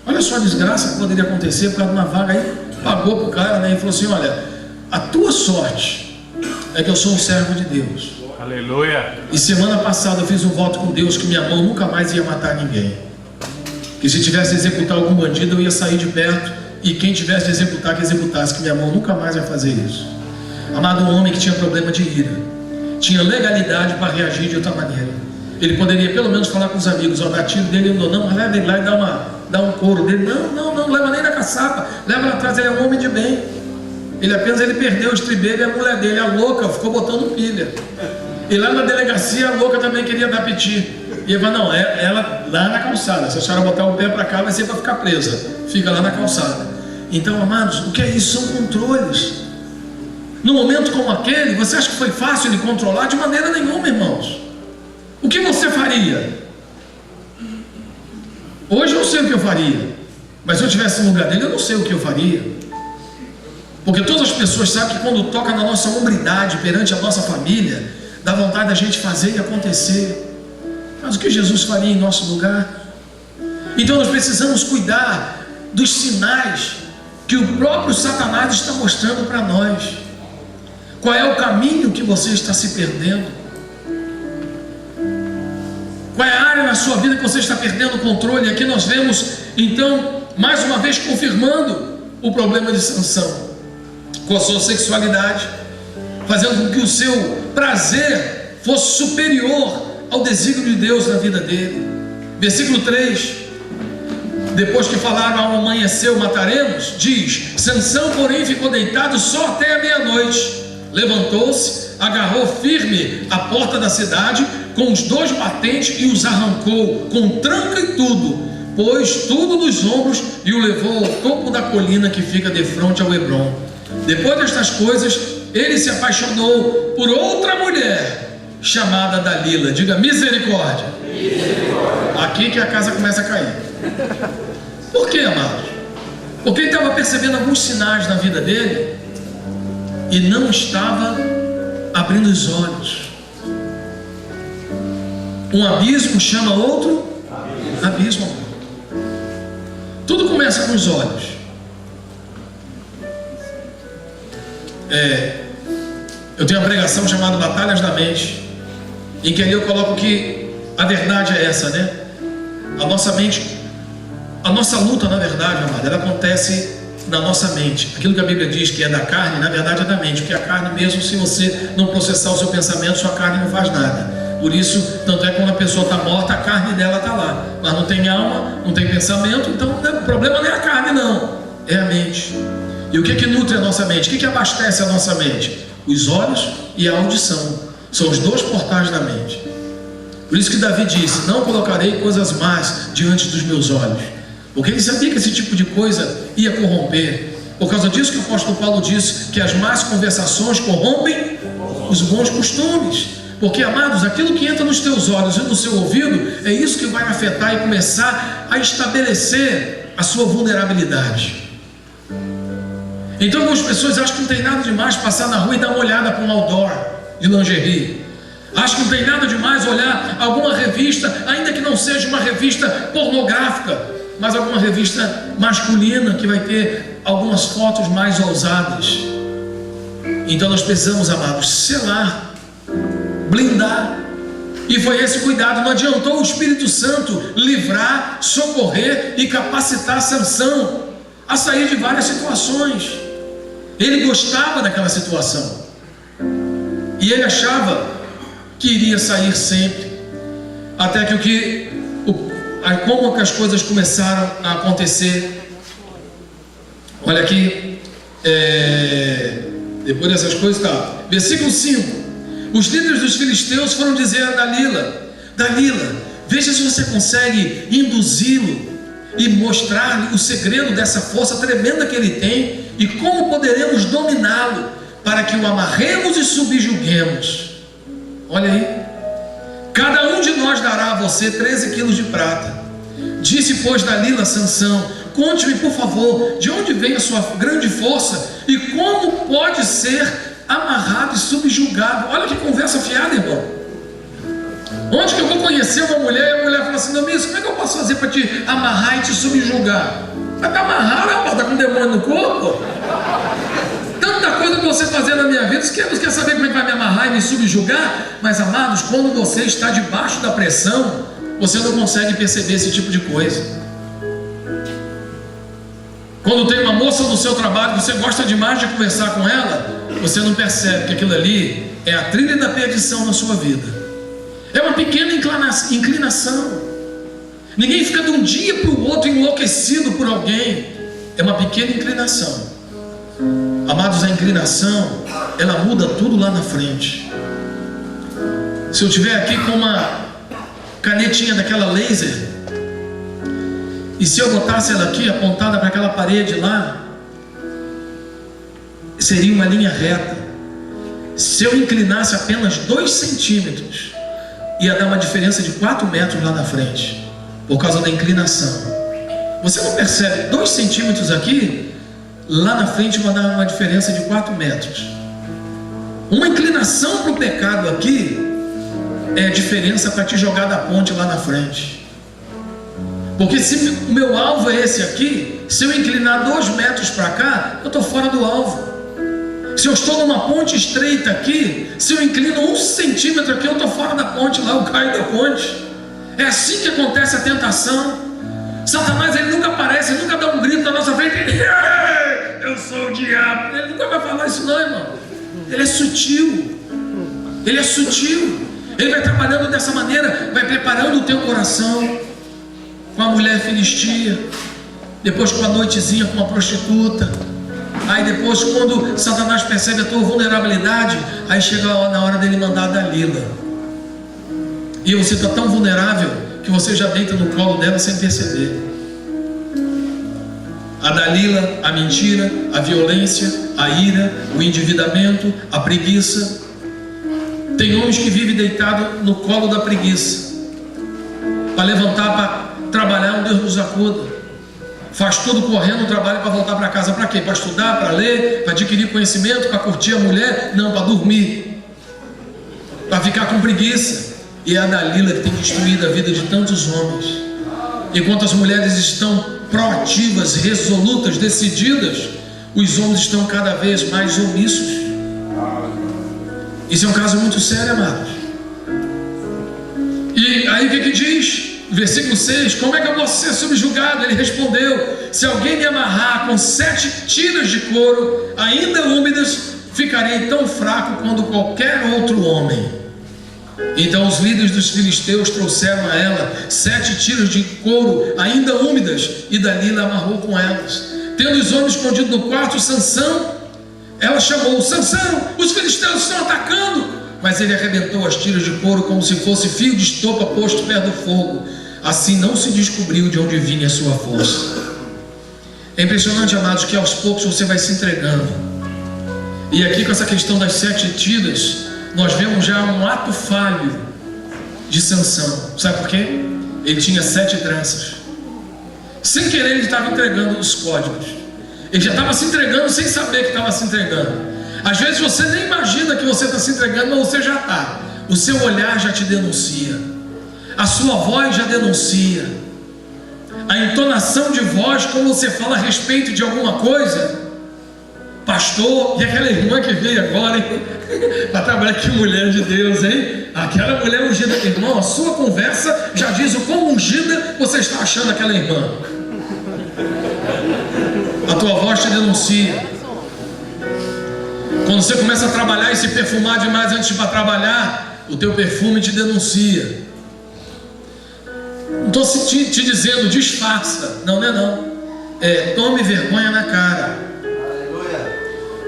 S1: olha só a desgraça que poderia acontecer por causa de uma vaga. Aí pagou para o cara, né, e falou assim: olha, a tua sorte é que eu sou um servo de Deus.
S2: Aleluia.
S1: E semana passada eu fiz um voto com Deus que minha mão nunca mais ia matar ninguém. Que se tivesse de executar algum bandido, eu ia sair de perto. E quem tivesse de executar, que executasse, que minha mão nunca mais ia fazer isso. Amado, um homem que tinha problema de ira, tinha legalidade para reagir de outra maneira. Ele poderia pelo menos falar com os amigos: ó, dá tiro dele, não, mas leva ele lá e dá um couro dele. Não leva nem na caçapa, leva lá atrás, ele é um homem de bem. Ele perdeu o estribeiro e a mulher dele, a louca, ficou botando pilha. E lá na delegacia a louca também queria dar piti. E ele falou: não, ela lá na calçada, se a senhora botar o pé para cá vai ser para ficar presa, fica lá na calçada. Então, amados, o que é isso? São controles. Num momento como aquele, você acha que foi fácil de controlar? De maneira nenhuma, irmãos. O que você faria? Hoje eu sei o que eu faria, mas se eu estivesse no lugar dele, eu não sei o que eu faria. Porque todas as pessoas sabem que quando toca na nossa hombridade perante a nossa família, dá vontade da gente fazer e acontecer. Mas o que Jesus faria em nosso lugar? Então nós precisamos cuidar dos sinais que o próprio Satanás está mostrando para nós. Qual é o caminho que você está se perdendo? Qual é a área na sua vida que você está perdendo o controle? Aqui nós vemos, então, mais uma vez confirmando o problema de Sansão com a sua sexualidade, fazendo com que o seu prazer fosse superior ao desígnio de Deus na vida dele. Versículo 3: depois que falaram: ao amanhecer o mataremos, diz: Sansão, porém, ficou deitado só até a meia-noite. Levantou-se, agarrou firme a porta da cidade com os 2 batentes e os arrancou com tranca e tudo, pôs tudo nos ombros e o levou ao topo da colina que fica de frente ao Hebrom. Depois destas coisas, ele se apaixonou por outra mulher chamada Dalila. Diga: misericórdia. Aqui que a casa começa a cair. Por quê, amados? Porque ele estava percebendo alguns sinais na vida dele e não estava abrindo os olhos. Um abismo chama outro abismo. Tudo começa com os olhos. Eu tenho uma pregação chamada Batalhas da Mente, em que ali eu coloco que a verdade é essa, né? A nossa mente, a nossa luta, na verdade, amado, ela acontece na nossa mente. Aquilo que a Bíblia diz que é da carne, na verdade é da mente, porque a carne, mesmo se você não processar o seu pensamento, sua carne não faz nada. Por isso, tanto é que quando a pessoa está morta, a carne dela está lá, mas não tem alma, não tem pensamento. Então o problema não é a carne, não, é a mente. E o que nutre a nossa mente? O que abastece a nossa mente? os olhos e a audição. São os dois portais da mente. Por isso que Davi disse: não colocarei coisas más diante dos meus olhos, porque ele sabia que esse tipo de coisa ia corromper. Por causa disso que o apóstolo Paulo disse que as más conversações corrompem os bons costumes. Porque, amados, aquilo que entra nos teus olhos e no seu ouvido, é isso que vai afetar e começar a estabelecer a sua vulnerabilidade. Então algumas pessoas acham que não tem nada demais passar na rua e dar uma olhada para um outdoor de lingerie. Acho que não tem nada demais olhar alguma revista, ainda que não seja uma revista pornográfica, mas alguma revista masculina que vai ter algumas fotos mais ousadas. Então nós precisamos, amados, selar, blindar. E foi esse cuidado. Não adiantou o Espírito Santo livrar, socorrer e capacitar Sansão a sair de várias situações. Ele gostava daquela situação e ele achava que iria sair sempre, até que como que as coisas começaram a acontecer. Olha aqui, depois dessas coisas, tá, versículo 5: os líderes dos filisteus foram dizer a Dalila: Dalila, veja se você consegue induzi-lo e mostrar-lhe o segredo dessa força tremenda que ele tem e como poderemos dominá-lo para que o amarremos e subjuguemos. Olha aí: cada um de nós dará a você 13 quilos de prata. Disse, pois, Dalila a Sansão: conte-me, por favor, de onde vem a sua grande força e como pode ser amarrado e subjugado. Olha que conversa fiada, irmão. Onde que eu vou conhecer uma mulher e a mulher fala assim: Domingo, como é que eu posso fazer para te amarrar e te subjugar? Vai te amarrar, rapaz, tá com demônio no corpo? Tanta coisa que você fazer na minha vida, você quer saber como é que vai me amarrar e me subjugar? Mas, amados, quando você está debaixo da pressão, você não consegue perceber esse tipo de coisa. Quando tem uma moça no seu trabalho, você gosta demais de conversar com ela, você não percebe que aquilo ali é a trilha da perdição na sua vida. É uma pequena inclinação. Ninguém fica de um dia para o outro enlouquecido por alguém. É uma pequena inclinação. Amados, a inclinação, ela muda tudo lá na frente. Se eu tiver aqui com uma canetinha daquela laser, e se eu botasse ela aqui apontada para aquela parede lá, seria uma linha reta. Se eu inclinasse apenas 2 centímetros, ia dar uma diferença de 4 metros lá na frente, por causa da inclinação. Você não percebe? 2 centímetros aqui, lá na frente vai dar uma diferença de 4 metros. Uma inclinação para o pecado aqui é a diferença para te jogar da ponte lá na frente. Porque se o meu alvo é esse aqui, se eu inclinar 2 metros para cá, eu estou fora do alvo. Se eu estou numa ponte estreita aqui, se eu inclino 1 centímetro aqui, eu estou fora da ponte, lá eu caio da ponte. É assim que acontece a tentação. Satanás, ele nunca aparece, ele nunca dá um grito na nossa frente: eu sou o diabo. Ele nunca vai falar isso não, irmão. Ele é sutil. Ele é sutil. Ele vai trabalhando dessa maneira, vai preparando o teu coração com a mulher filistia, depois com a noitezinha com a prostituta. Aí depois, quando Satanás percebe a tua vulnerabilidade, aí chega na hora dele mandar a Dalila. E você está tão vulnerável que você já deita no colo dela sem perceber. A Dalila, a mentira, a violência, a ira, o endividamento, a preguiça. Tem homens que vivem deitados no colo da preguiça, para levantar, para trabalhar, um Deus nos acuda. Faz tudo correndo, trabalha para voltar para casa. Para quê? Para estudar, para ler, para adquirir conhecimento, para curtir a mulher? Não, para dormir, para ficar com preguiça. E é a Dalila que tem destruído a vida de tantos homens. Enquanto as mulheres estão proativas, resolutas, decididas, os homens estão cada vez mais omissos. Isso é um caso muito sério, amados. E aí o que diz? Versículo 6: como é que eu posso ser subjugado? Ele respondeu: se alguém me amarrar com 7 tiras de couro ainda úmidas, ficarei tão fraco quanto qualquer outro homem. Então os líderes dos filisteus trouxeram a ela 7 tiras de couro ainda úmidas, e Dalila amarrou com elas. Tendo os homens escondido no quarto, Sansão ela chamou: Sansão, os filisteus estão atacando. Mas ele arrebentou as tiras de couro como se fosse fio de estopa posto perto do fogo. Assim não se descobriu de onde vinha a sua força. É impressionante, amados, que aos poucos você vai se entregando. E aqui com essa questão das 7 tiras, nós vemos já um ato falho de Sansão. Sabe por quê? Ele tinha 7 tranças. Sem querer ele estava entregando os códigos. Ele já estava se entregando sem saber que estava se entregando. Às vezes você nem imagina que você está se entregando, mas você já está. O seu olhar já te denuncia, a sua voz já denuncia, a entonação de voz, quando você fala a respeito de alguma coisa. Pastor, e aquela irmã que veio agora, hein? Para trabalhar, que mulher de Deus, hein? Aquela mulher ungida. Irmão, a sua conversa já diz o quão ungida você está achando aquela irmã. A tua voz te denuncia. Quando você começa a trabalhar e se perfumar demais antes de ir para trabalhar, o teu perfume te denuncia. Não estou te dizendo disfarça, não, não é não. É, tome vergonha na cara.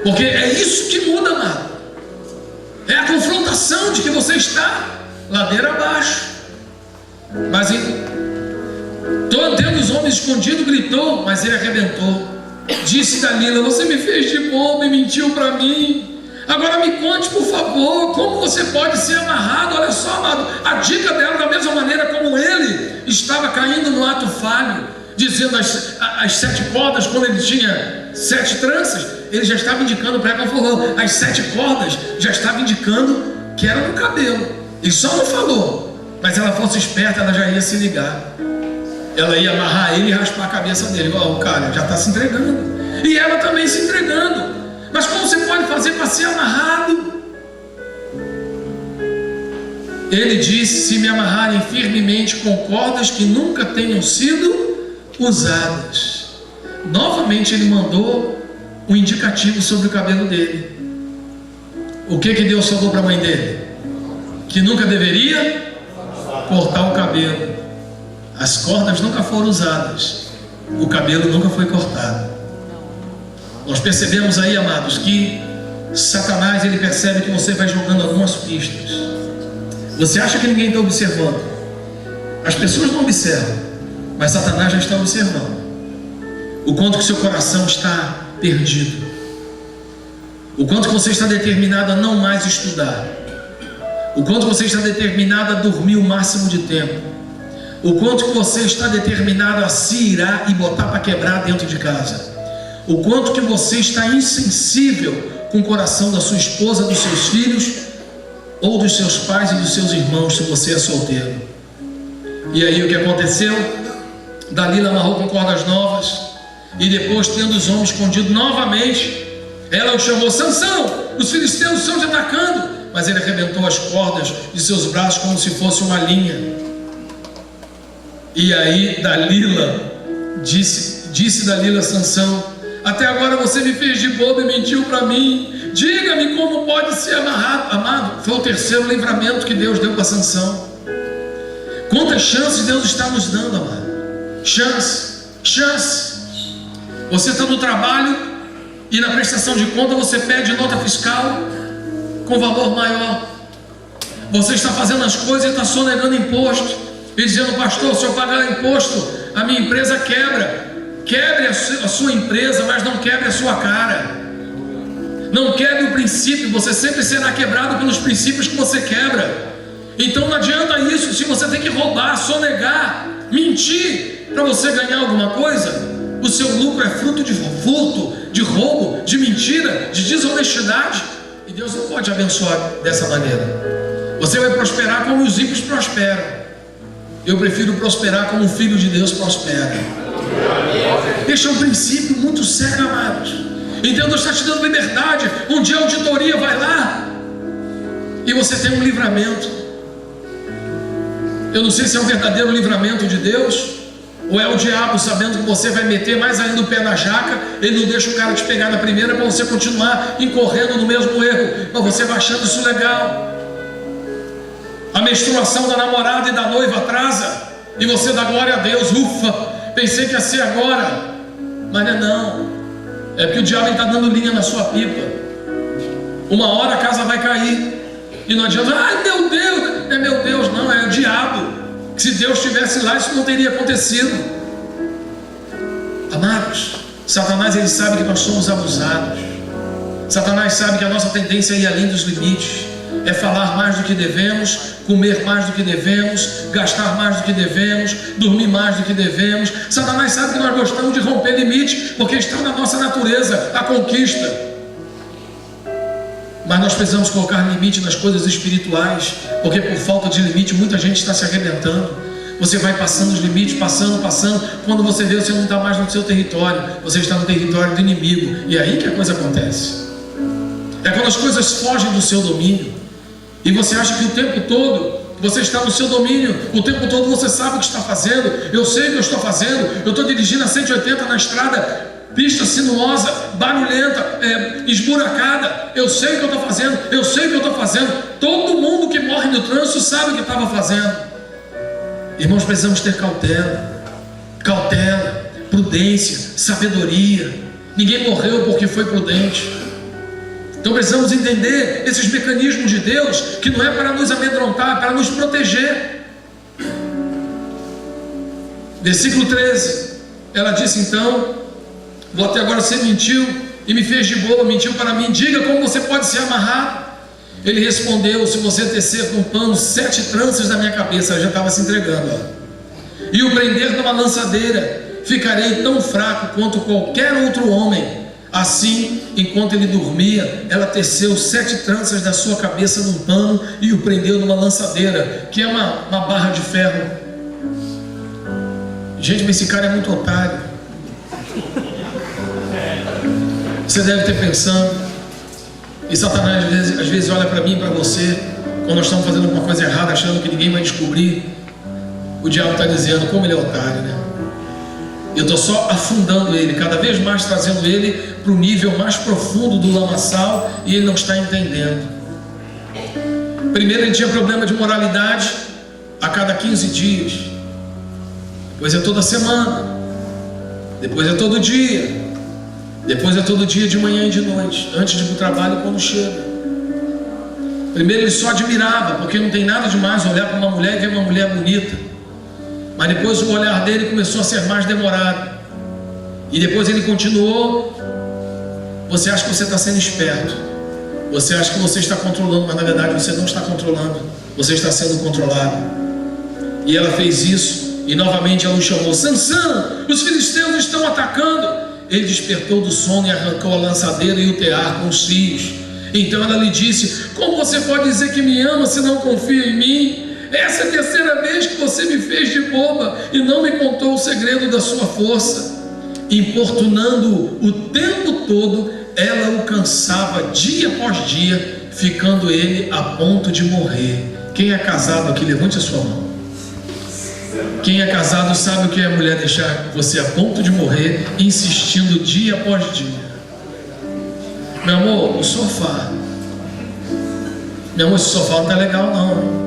S1: Porque é isso que muda, amado. É a confrontação de que você está ladeira abaixo. Mas tendo os homens escondidos, gritou, mas ele arrebentou. Disse Dalila: você me fez de bobo e mentiu para mim. Agora me conte, por favor, como você pode ser amarrado. Olha só, amado, a dica dela, da mesma maneira como ele estava caindo no ato falho, dizendo as 7 cordas, quando ele tinha 7 tranças, ele já estava indicando para ela, falou, as 7 cordas já estava indicando que era no cabelo. Ele só não falou, mas ela fosse esperta, ela já ia se ligar. Ela ia amarrar ele e raspar a cabeça dele. O cara já está se entregando. E ela também se entregando. Mas como você pode fazer para ser amarrado? Ele disse: se me amarrarem firmemente com cordas que nunca tenham sido usadas. Novamente ele mandou um indicativo sobre o cabelo dele. O que Deus falou para a mãe dele? Que nunca deveria cortar o cabelo. As cordas nunca foram usadas, o cabelo nunca foi cortado. Nós percebemos aí, amados, que Satanás, ele percebe que você vai jogando algumas pistas. Você acha que ninguém está observando? As pessoas não observam, mas Satanás já está observando o quanto que seu coração está perdido, o quanto que você está determinado a não mais estudar, o quanto você está determinado a dormir o máximo de tempo, o quanto que você está determinado a se irar e botar para quebrar dentro de casa, o quanto que você está insensível com o coração da sua esposa, dos seus filhos, ou dos seus pais e dos seus irmãos, se você é solteiro. E aí o que aconteceu? Dalila amarrou com cordas novas, e depois, tendo os homens escondidos novamente, ela o chamou: Sansão, os filisteus estão te atacando. Mas ele arrebentou as cordas de seus braços como se fosse uma linha. E aí Dalila disse Dalila a Sansão: até agora você me fez de bobo e mentiu para mim. Diga-me como pode ser amarrado. Amado, foi o terceiro livramento que Deus deu para Sansão. Quantas chances Deus está nos dando, amado? Chance. Você está no trabalho e na prestação de conta você pede nota fiscal com valor maior. Você está fazendo as coisas e está sonegando imposto e dizendo: pastor, se eu pagar imposto, a minha empresa quebra. Quebre a sua empresa, mas não quebre a sua cara. Não quebre o princípio. Você sempre será quebrado pelos princípios que você quebra. Então não adianta isso. Se você tem que roubar, sonegar, mentir para você ganhar alguma coisa, o seu lucro é fruto de furto, de roubo, de mentira, de desonestidade, e Deus não pode abençoar dessa maneira. Você vai prosperar como os ímpios prosperam. Eu prefiro prosperar como um filho de Deus prospera. Este é um princípio muito sério, amados. Então Deus está te dando liberdade. Um dia a auditoria vai lá e você tem um livramento. Eu não sei se é um verdadeiro livramento de Deus, ou é o diabo sabendo que você vai meter mais ainda o pé na jaca. Ele não deixa o cara te pegar na primeira para você continuar incorrendo no mesmo erro, mas você vai achando isso legal. A menstruação da namorada e da noiva atrasa, e você dá glória a Deus. Ufa, pensei que ia ser agora, mas não é não. É porque o diabo está dando linha na sua pipa. Uma hora a casa vai cair. E não adianta, ai meu Deus, é meu Deus, não, é o diabo. Se Deus estivesse lá, isso não teria acontecido. Amados, Satanás, ele sabe que nós somos abusados. Satanás sabe que a nossa tendência é ir além dos limites, é falar mais do que devemos, comer mais do que devemos, gastar mais do que devemos, dormir mais do que devemos. Satanás sabe que nós gostamos de romper limites, porque está na nossa natureza a conquista. Mas nós precisamos colocar limite nas coisas espirituais, porque por falta de limite muita gente está se arrebentando. Você vai passando os limites, passando. Quando você vê, você não está mais no seu território, você está no território do inimigo. E é aí que a coisa acontece. É quando as coisas fogem do seu domínio e você acha que o tempo todo você está no seu domínio, o tempo todo você sabe o que está fazendo. Eu sei o que eu estou fazendo. Eu estou dirigindo a 180 na estrada, pista sinuosa, barulhenta, esburacada. Eu sei o que eu estou fazendo, eu sei o que eu estou fazendo. Todo mundo que morre no trânsito sabe o que estava fazendo. Irmãos, precisamos ter cautela, prudência, sabedoria. Ninguém morreu porque foi prudente. Então precisamos entender esses mecanismos de Deus, que não é para nos amedrontar, é para nos proteger. Versículo 13, ela disse então: vou até agora, você mentiu e me fez de boa, mentiu para mim, diga como você pode ser amarrado. Ele respondeu: se você tecer com pano 7 tranças da minha cabeça, ela já estava se entregando, e o prender numa lançadeira, ficarei tão fraco quanto qualquer outro homem. Assim, enquanto ele dormia, ela teceu 7 tranças da sua cabeça num pano e o prendeu numa lançadeira, que é uma barra de ferro. Gente, mas esse cara é muito otário. Você deve ter pensando, e Satanás às vezes olha para mim e para você, quando nós estamos fazendo alguma coisa errada, achando que ninguém vai descobrir. O diabo está dizendo como ele é otário, né? Eu estou só afundando ele, cada vez mais trazendo ele para o nível mais profundo do lamaçal, e ele não está entendendo. Primeiro ele tinha problema de moralidade a cada 15 dias, depois é toda semana, depois é todo dia, depois é todo dia de manhã e de noite, antes de ir para o trabalho e quando chega. Primeiro ele só admirava, porque não tem nada demais olhar para uma mulher e ver uma mulher bonita. Mas depois o olhar dele começou a ser mais demorado. E depois ele continuou. Você acha que você está sendo esperto, você acha que você está controlando, mas na verdade você não está controlando, você está sendo controlado. E ela fez isso, e novamente ela o chamou: Sansão, os filisteus estão atacando. Ele despertou do sono e arrancou a lançadeira e o tear com os fios. Então ela lhe disse: como você pode dizer que me ama se não confia em mim? Essa é a terceira vez que você me fez de boba e não me contou o segredo da sua força. Importunando o tempo todo, ela o cansava dia após dia, ficando ele a ponto de morrer. Quem é casado aqui, levante a sua mão. Quem é casado sabe o que é a mulher deixar você a ponto de morrer, insistindo dia após dia. Meu amor, o sofá. Meu amor, esse sofá não está legal não.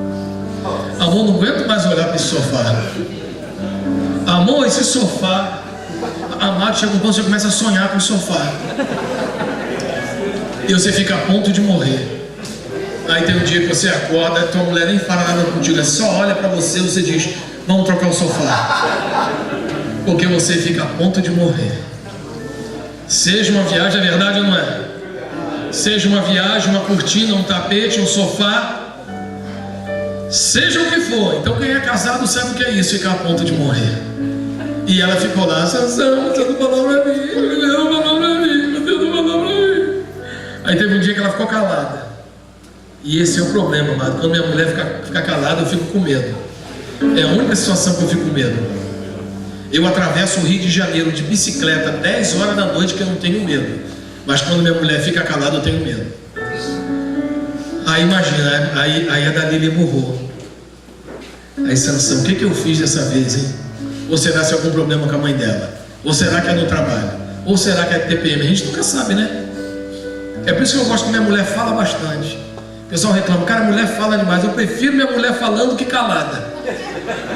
S1: Amor, não aguento mais olhar para esse sofá. Amor, esse sofá. Amado, chega um ponto que você começa a sonhar com o sofá. E você fica a ponto de morrer. Aí tem um dia que você acorda, tua mulher nem fala nada contigo, ela só olha para você e você diz: vamos trocar o sofá. Porque você fica a ponto de morrer. Seja uma viagem, é verdade ou não é? Seja uma viagem, uma cortina, um tapete, um sofá, seja o que for. Então quem é casado sabe o que é isso, ficar a ponto de morrer. E ela ficou lá: Sansão, você não falou pra mim, você não falou pra mim, você não falou pra mim. Aí teve um dia que ela ficou calada. E esse é o problema, amado. Quando minha mulher fica calada, eu fico com medo. É a única situação que eu fico com medo. Eu atravesso o Rio de Janeiro de bicicleta 10 horas da noite, que eu não tenho medo. Mas quando minha mulher fica calada, eu tenho medo. Aí imagina, aí a Dalila murrou. Aí Sansão: o que eu fiz dessa vez, hein? Ou será se algum problema com a mãe dela? Ou será que é no trabalho? Ou será que é TPM? A gente nunca sabe, né? É por isso que eu gosto que minha mulher fala bastante. O pessoal reclama: cara, a mulher fala demais. Eu prefiro minha mulher falando que calada.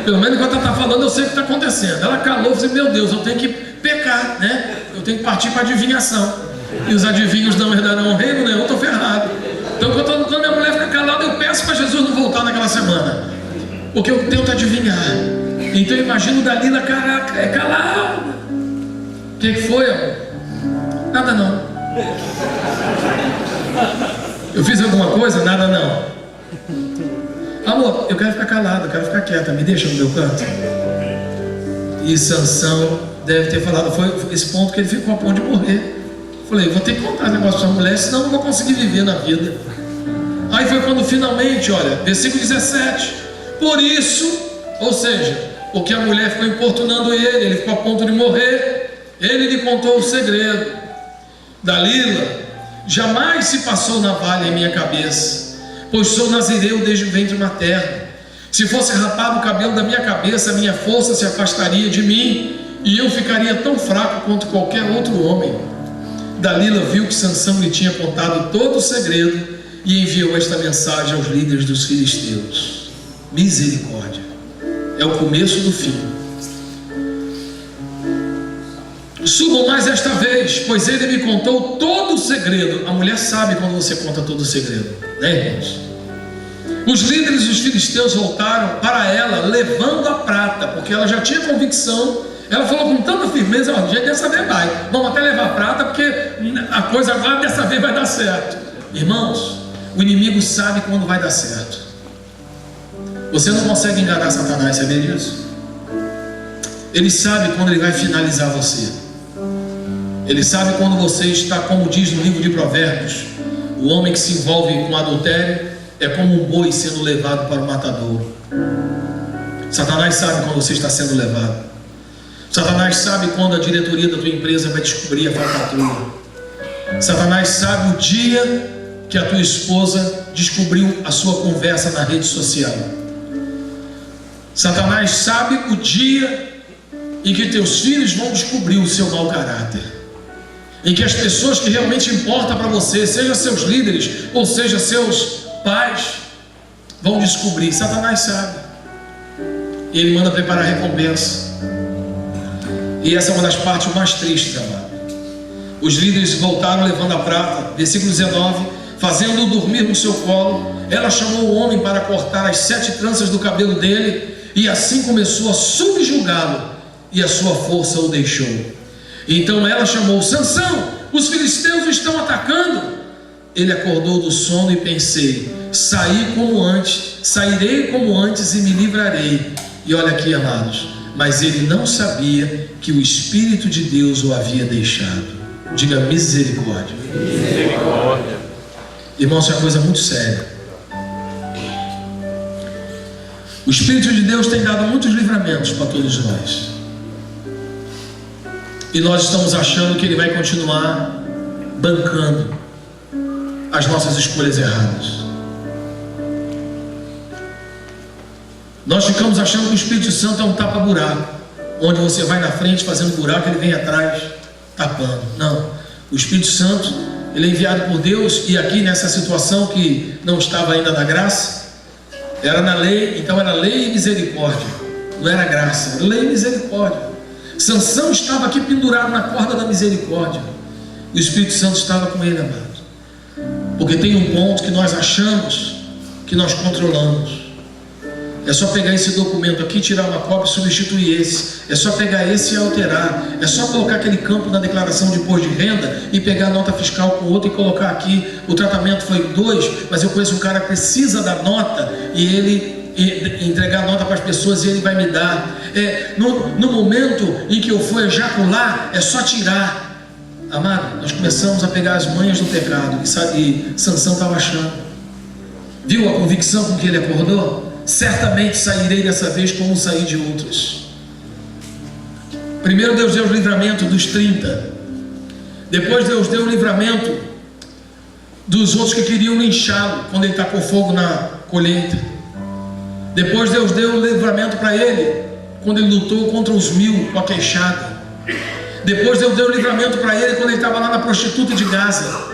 S1: Pelo menos enquanto ela está falando, eu sei o que está acontecendo. Ela calou e falou: meu Deus, eu tenho que pecar, né? Eu tenho que partir para a adivinhação. E os adivinhos não herdarão o reino, né? Eu estou ferrado. Então quando minha mulher fica calada, eu peço para Jesus não voltar naquela semana, porque eu tento adivinhar. Então eu imagino Dalila, caraca, é calada. O que foi, amor? Nada não. Eu fiz alguma coisa? Nada não. Amor, eu quero ficar calado, eu quero ficar quieta, me deixa no meu canto. E Sansão deve ter falado, foi esse ponto que ele ficou a ponto de morrer. Falei, vou ter que contar esse negócio para a mulher, senão eu não vou conseguir viver na vida. Aí foi quando finalmente, olha, versículo 17. Por isso, ou seja, porque a mulher ficou importunando ele ficou a ponto de morrer, ele lhe contou o segredo. Dalila, jamais se passou navalha em minha cabeça, pois sou nazireu desde o ventre materno. Se fosse rapado o cabelo da minha cabeça, minha força se afastaria de mim, e eu ficaria tão fraco quanto qualquer outro homem. Dalila viu que Sansão lhe tinha contado todo o segredo e enviou esta mensagem aos líderes dos filisteus. Misericórdia, é o começo do fim. Subam mais esta vez, pois ele me contou todo o segredo. A mulher sabe quando você conta todo o segredo, né, irmãos? Os líderes dos filisteus voltaram para ela levando a prata, porque ela já tinha convicção. Ela falou com tanta firmeza, ó, gente, dessa vez vai, vamos até levar a prata, porque a coisa agora dessa vez vai dar certo. Irmãos, o inimigo sabe quando vai dar certo. Você não consegue enganar Satanás, sabia disso? Ele sabe quando ele vai finalizar você. Ele sabe quando você está, como diz no livro de Provérbios, o homem que se envolve com adultério é como um boi sendo levado para o matadouro. Satanás sabe quando você está sendo levado. Satanás sabe quando a diretoria da tua empresa vai descobrir a falcatrua. Satanás sabe o dia que a tua esposa descobriu a sua conversa na rede social. Satanás sabe o dia em que teus filhos vão descobrir o seu mau caráter, em que as pessoas que realmente importam para você, seja seus líderes ou seja seus pais, vão descobrir. Satanás sabe, e ele manda preparar a recompensa. E essa é uma das partes mais tristes, amado. Os líderes voltaram levando a prata. Versículo 19: fazendo-o dormir no seu colo, ela chamou o homem para cortar as 7 tranças do cabelo dele, e assim começou a subjugá-lo, e a sua força o deixou. Então ela chamou: Sansão, os filisteus estão atacando. Ele acordou do sono e pensei: sairei como antes e me livrarei. E olha aqui, amados, mas ele não sabia que o Espírito de Deus o havia deixado. Diga misericórdia. Misericórdia. Irmãos, isso é uma coisa muito séria. O Espírito de Deus tem dado muitos livramentos para todos nós, e nós estamos achando que ele vai continuar bancando as nossas escolhas erradas. Nós ficamos achando que o Espírito Santo é um tapa-buraco, onde você vai na frente fazendo buraco, ele vem atrás tapando. Não, o Espírito Santo, ele é enviado por Deus. E aqui nessa situação que não estava ainda na graça, era na lei, então era lei e misericórdia, não era graça, era lei e misericórdia. Sansão estava aqui pendurado na corda da misericórdia, e o Espírito Santo estava com ele, amado. Porque tem um ponto que nós achamos que nós controlamos. É só pegar esse documento aqui, tirar uma cópia e substituir esse. É só pegar esse e alterar. É só colocar aquele campo na declaração de imposto de renda e pegar a nota fiscal com outro e colocar aqui. O tratamento foi 2, mas eu conheço um cara que precisa da nota e ele entregar a nota para as pessoas e ele vai me dar. No momento em que eu for ejacular, é só tirar. Amado, nós começamos a pegar as manhas do pecado, e Sansão estava achando. Viu a convicção com que ele acordou? Certamente sairei dessa vez como saí de outras. Primeiro Deus deu o livramento dos 30. Depois Deus deu o livramento dos outros que queriam linchá-lo quando ele tacou fogo na colheita. Depois Deus deu o livramento para ele quando ele lutou contra os 1000 com a queixada. Depois Deus deu o livramento para ele quando ele estava lá na prostituta de Gaza.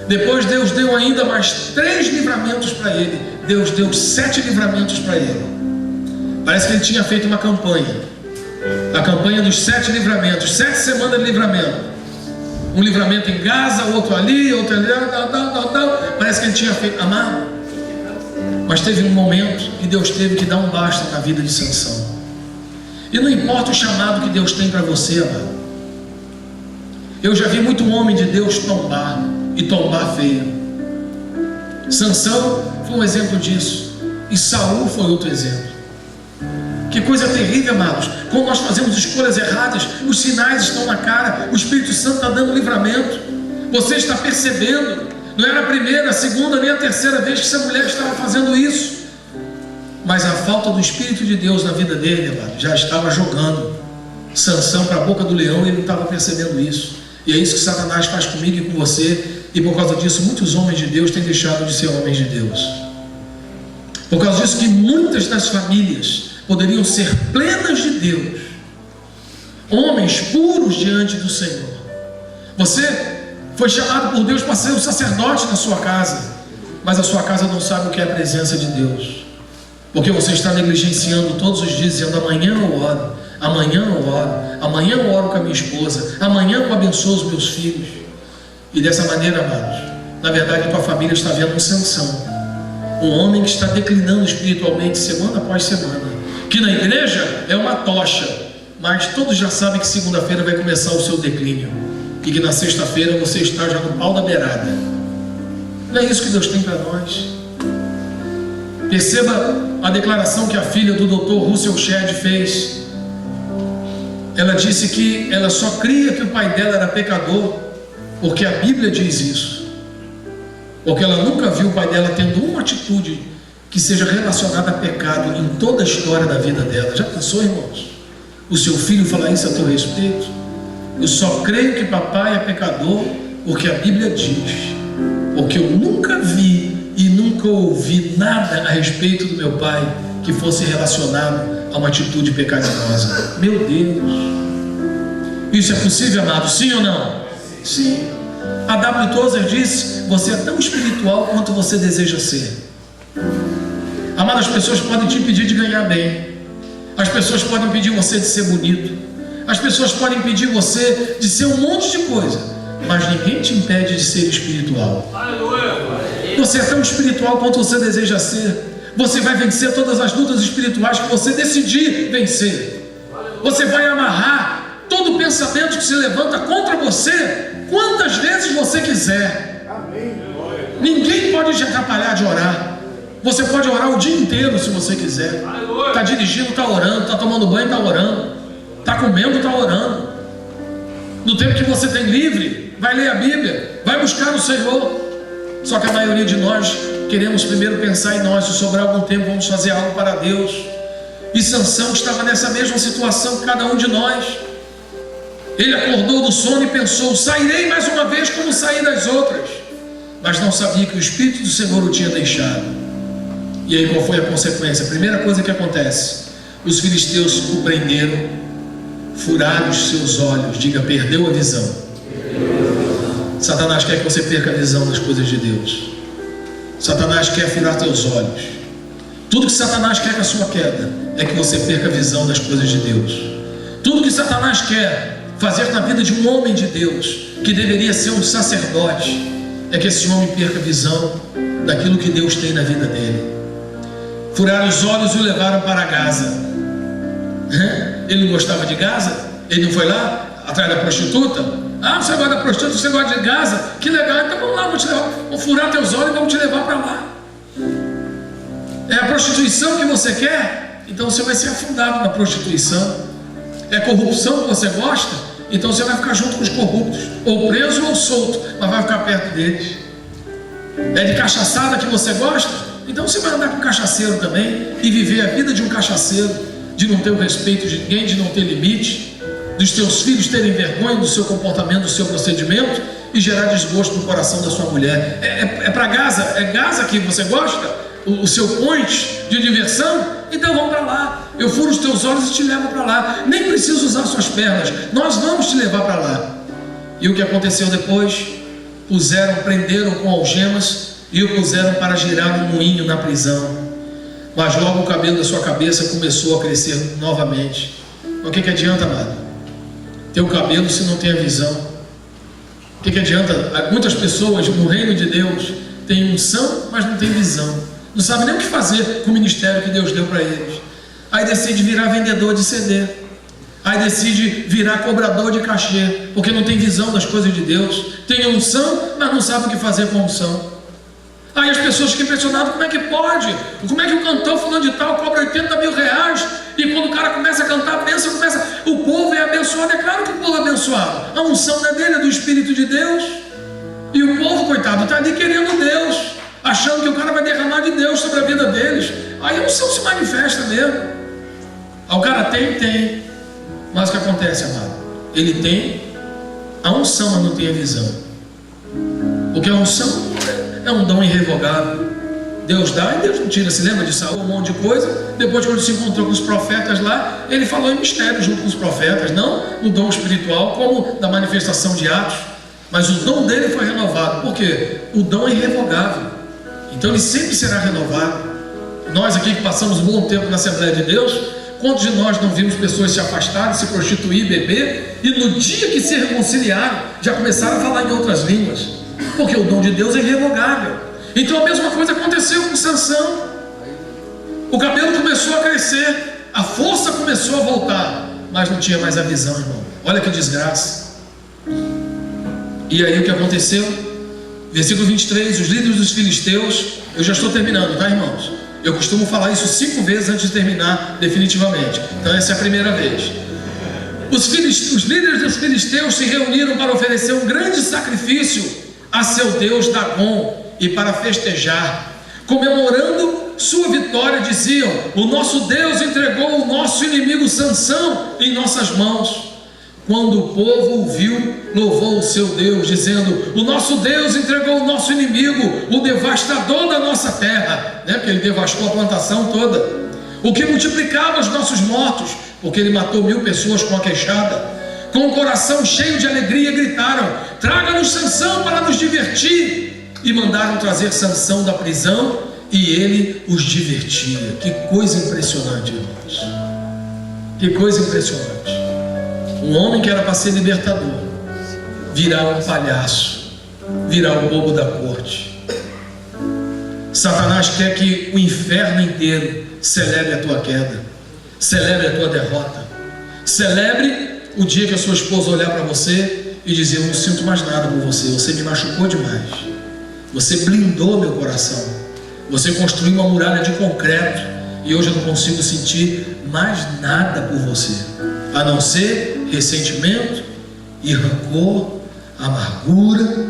S1: Depois Deus deu ainda mais 3 livramentos para ele. Deus deu 7 livramentos para ele. Parece que ele tinha feito uma campanha. A campanha dos 7 livramentos, 7 semanas de livramento. um livramento em Gaza, outro ali, tal. Parece que ele tinha feito, amado. Mas teve um momento que Deus teve que dar um basta na vida de Sansão. E não importa o chamado que Deus tem para você, amado. Eu já vi muito homem de Deus tombar, e tombar feio. Sansão foi um exemplo disso, e Saul foi outro exemplo. Que coisa terrível, amados. Quando nós fazemos escolhas erradas, os sinais estão na cara, o Espírito Santo está dando livramento. Você está percebendo. Não era a primeira, a segunda, nem a terceira vez que essa mulher estava fazendo isso. Mas a falta do Espírito de Deus na vida dele, amado, já estava jogando Sansão para a boca do leão, e ele não estava percebendo isso. E é isso que Satanás faz comigo e com você. E por causa disso, muitos homens de Deus têm deixado de ser homens de Deus. Por causa disso que muitas das famílias poderiam ser plenas de Deus, homens puros diante do Senhor. Você foi chamado por Deus para ser um sacerdote na sua casa, mas a sua casa não sabe o que é a presença de Deus, porque você está negligenciando todos os dias, dizendo: amanhã eu oro, amanhã eu oro, amanhã eu oro com a minha esposa, amanhã eu abençoo os meus filhos. E dessa maneira, amados, na verdade a tua família está vendo um Sansão, um homem que está declinando espiritualmente semana após semana, que na igreja é uma tocha, mas todos já sabem que segunda-feira vai começar o seu declínio, e que na sexta-feira você está já no pau da beirada. Não é isso que Deus tem para nós. Perceba a declaração que a filha do Dr. Russell Shedd fez. Ela disse que ela só cria que o pai dela era pecador porque a Bíblia diz isso, porque ela nunca viu o pai dela tendo uma atitude que seja relacionada a pecado em toda a história da vida dela. Já pensou, irmãos? O seu filho falar isso a teu respeito? Eu só creio que papai é pecador porque a Bíblia diz, porque eu nunca vi e nunca ouvi nada a respeito do meu pai que fosse relacionado a uma atitude pecaminosa. Meu Deus! Isso é possível, amado? Sim ou não? Sim. A W. Tozer disse: você é tão espiritual quanto você deseja ser. Amado, as pessoas podem te impedir de ganhar bem, as pessoas podem impedir você de ser bonito, as pessoas podem impedir você de ser um monte de coisa, mas ninguém te impede de ser espiritual. Você é tão espiritual quanto você deseja ser. Você vai vencer todas as lutas espirituais que você decidir vencer. Você vai amarrar todo pensamento que se levanta contra você quantas vezes você quiser. Ninguém pode te atrapalhar de orar. Você pode orar o dia inteiro se você quiser. Está dirigindo, está orando. Está tomando banho, está orando. Está comendo, está orando. No tempo que você tem livre, vai ler a Bíblia, vai buscar o Senhor. Só que a maioria de nós queremos primeiro pensar em nós. Se sobrar algum tempo, vamos fazer algo para Deus. E Sansão estava nessa mesma situação que cada um de nós. Ele acordou do sono e pensou: sairei mais uma vez como saí das outras. Mas não sabia que o Espírito do Senhor o tinha deixado. E aí qual foi a consequência? A primeira coisa que acontece: os filisteus o prenderam, furaram os seus olhos. Diga: perdeu a visão. Satanás quer que você perca a visão das coisas de Deus. Satanás quer furar teus olhos. Tudo que Satanás quer com a sua queda é que você perca a visão das coisas de Deus. Tudo que Satanás quer fazer na vida de um homem de Deus, que deveria ser um sacerdote, é que esse homem perca a visão daquilo que Deus tem na vida dele. Furaram os olhos e o levaram para Gaza. Ele não gostava de Gaza? Ele não foi lá atrás da prostituta? Ah, você gosta da prostituta, você gosta de Gaza? Que legal, então vamos lá, vamos te levar, vamos furar teus olhos e vamos te levar para lá. É a prostituição que você quer? Então você vai ser afundado na prostituição. É corrupção que você gosta? Então você vai ficar junto com os corruptos, ou preso ou solto, mas vai ficar perto deles. É de cachaçada que você gosta? Então você vai andar com cachaceiro também e viver a vida de um cachaceiro, de não ter o respeito de ninguém, de não ter limite, dos teus filhos terem vergonha do seu comportamento, do seu procedimento, e gerar desgosto no coração da sua mulher. É para Gaza? É Gaza que você gosta? O seu point de diversão? Então vamos para lá. Eu furo os teus olhos e te levo para lá. Nem preciso usar suas pernas, nós vamos te levar para lá. E o que aconteceu depois? Prenderam com algemas e o puseram para girar no moinho na prisão. Mas logo o cabelo da sua cabeça começou a crescer novamente. Então o que adianta, amado? Ter o cabelo se não tem a visão? O que adianta? Muitas pessoas no reino de Deus têm unção, mas não têm visão. Não sabem nem o que fazer com o ministério que Deus deu para eles. Aí decide virar vendedor de CD. Aí decide virar cobrador de cachê, porque não tem visão das coisas de Deus. Tem unção, mas não sabe o que fazer com a unção. Aí as pessoas ficam impressionadas, como é que pode? Como é que o cantor fulano de tal cobra 80 mil reais e quando o cara começa a cantar a bênção, o povo é abençoado? É claro que o povo é abençoado. A unção não é dele, é do Espírito de Deus. E o povo, coitado, está ali querendo Deus, achando que o cara vai derramar de Deus sobre a vida deles. Aí a unção se manifesta mesmo. Aí o cara tem. Mas o que acontece, amado? Ele tem a unção, mas não tem a visão. Porque a unção é um dom irrevogável. Deus dá e Deus não tira. Se lembra de Saul, um monte de coisa. Depois, quando se encontrou com os profetas lá, ele falou em mistério junto com os profetas, não no dom espiritual, como na manifestação de Atos. Mas o dom dele foi renovado. Por quê? O dom é irrevogável. Então ele sempre será renovado. Nós aqui que passamos um bom tempo na Assembleia de Deus, quantos de nós não vimos pessoas se afastarem, se prostituir, beber, e no dia que se reconciliaram, já começaram a falar em outras línguas? Porque o dom de Deus é irrevogável. Então a mesma coisa aconteceu com Sansão. O cabelo começou a crescer, a força começou a voltar, mas não tinha mais a visão, irmão. Olha que desgraça. E aí o que aconteceu? Versículo 23, os líderes dos filisteus, eu já estou terminando, tá, irmãos? Eu costumo falar isso 5 vezes antes de terminar definitivamente. Então essa é a primeira vez. Os líderes dos filisteus se reuniram para oferecer um grande sacrifício a seu deus Dagom e para festejar, comemorando sua vitória, diziam: o nosso Deus entregou o nosso inimigo Sansão em nossas mãos. Quando o povo o viu, louvou o seu Deus, dizendo: o nosso Deus entregou o nosso inimigo, o devastador da nossa terra, porque ele devastou a plantação toda, o que multiplicava os nossos mortos, porque ele matou 1000 pessoas com a queixada. Com o coração cheio de alegria gritaram: traga-nos Sansão para nos divertir. E mandaram trazer Sansão da prisão, e ele os divertia. Que coisa impressionante, irmãos. Que coisa impressionante. Um homem que era para ser libertador virar um palhaço, virar um bobo da corte. Satanás quer que o inferno inteiro celebre a tua queda, celebre a tua derrota, celebre o dia que a sua esposa olhar para você e dizer: eu não sinto mais nada por você, você me machucou demais, você blindou meu coração, você construiu uma muralha de concreto e hoje eu não consigo sentir mais nada por você, a não ser ressentimento e rancor, amargura,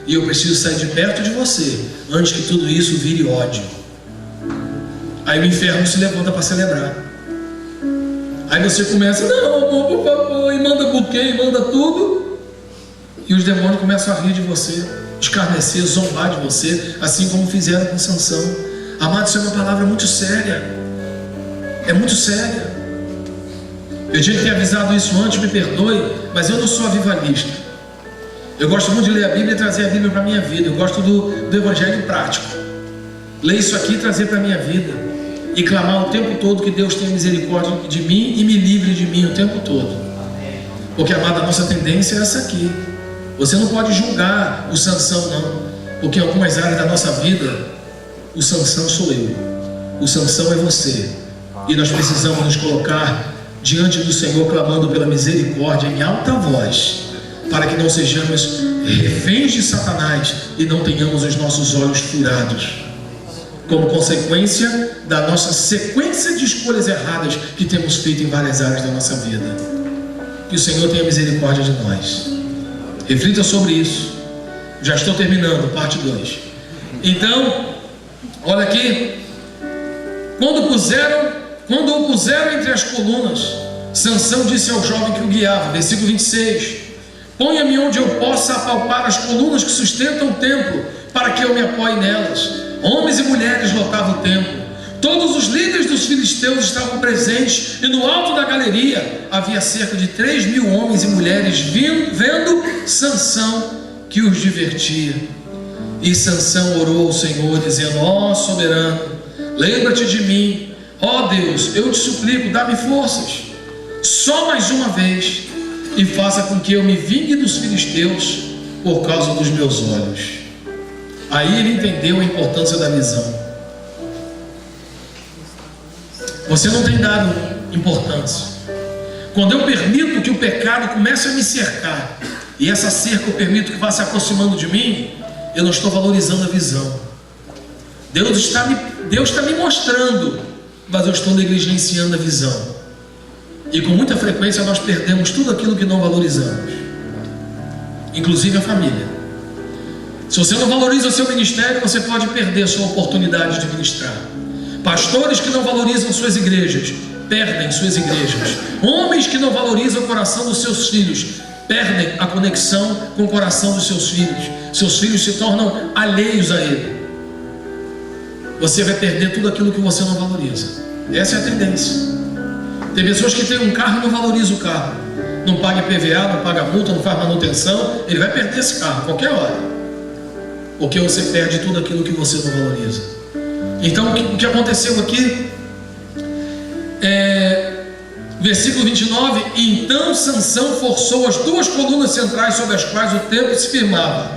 S1: e eu preciso sair de perto de você antes que tudo isso vire ódio. Aí o inferno se levanta para celebrar. Aí você começa: não, amor, por favor, e manda buquê, e manda tudo, e os demônios começam a rir de você, escarnecer, zombar de você, assim como fizeram com Sansão. Amado, isso é uma palavra muito séria, é muito séria. Eu tinha que ter avisado isso antes, me perdoe, mas eu não sou avivalista. Eu gosto muito de ler a Bíblia e trazer a Bíblia para a minha vida. Eu gosto do Evangelho prático. Ler isso aqui e trazer para a minha vida. E clamar o tempo todo que Deus tenha misericórdia de mim e me livre de mim o tempo todo. Porque, amado, a nossa tendência é essa aqui. Você não pode julgar o Sansão, não. Porque em algumas áreas da nossa vida, o Sansão sou eu. O Sansão é você. E nós precisamos nos colocar diante do Senhor, clamando pela misericórdia em alta voz, para que não sejamos reféns de Satanás e não tenhamos os nossos olhos furados, como consequência da nossa sequência de escolhas erradas que temos feito em várias áreas da nossa vida. Que o Senhor tenha misericórdia de nós. Reflita sobre isso. Já estou terminando, parte 2. Então, olha aqui. Quando o puseram entre as colunas, Sansão disse ao jovem que o guiava, versículo 26: ponha-me onde eu possa apalpar as colunas que sustentam o templo, para que eu me apoie nelas. Homens e mulheres lotavam o templo. Todos os líderes dos filisteus estavam presentes, e no alto da galeria havia cerca de 3.000 homens e mulheres vendo Sansão, que os divertia. E Sansão orou ao Senhor, dizendo: ó soberano, lembra-te de mim. Ó Deus, eu te suplico, dá-me forças, só mais uma vez, e faça com que eu me vingue dos filisteus, por causa dos meus olhos. Aí ele entendeu a importância da visão. Você não tem dado importância. Quando eu permito que o pecado comece a me cercar, e essa cerca eu permito que vá se aproximando de mim, eu não estou valorizando a visão. Deus está me mostrando, mas eu estou negligenciando a visão. E com muita frequência nós perdemos tudo aquilo que não valorizamos, inclusive a família. Se você não valoriza o seu ministério, você pode perder a sua oportunidade de ministrar. Pastores que não valorizam suas igrejas, perdem suas igrejas. Homens que não valorizam o coração dos seus filhos, perdem a conexão com o coração dos seus filhos. Seus filhos se tornam alheios a ele. Você vai perder tudo aquilo que você não valoriza. Essa é a tendência. Tem pessoas que têm um carro e não valorizam o carro, não paga IPVA, não paga multa, não faz manutenção. Ele vai perder esse carro a qualquer hora, porque você perde tudo aquilo que você não valoriza. Então o que aconteceu aqui versículo 29: então Sansão forçou as duas colunas centrais sobre as quais o templo se firmava,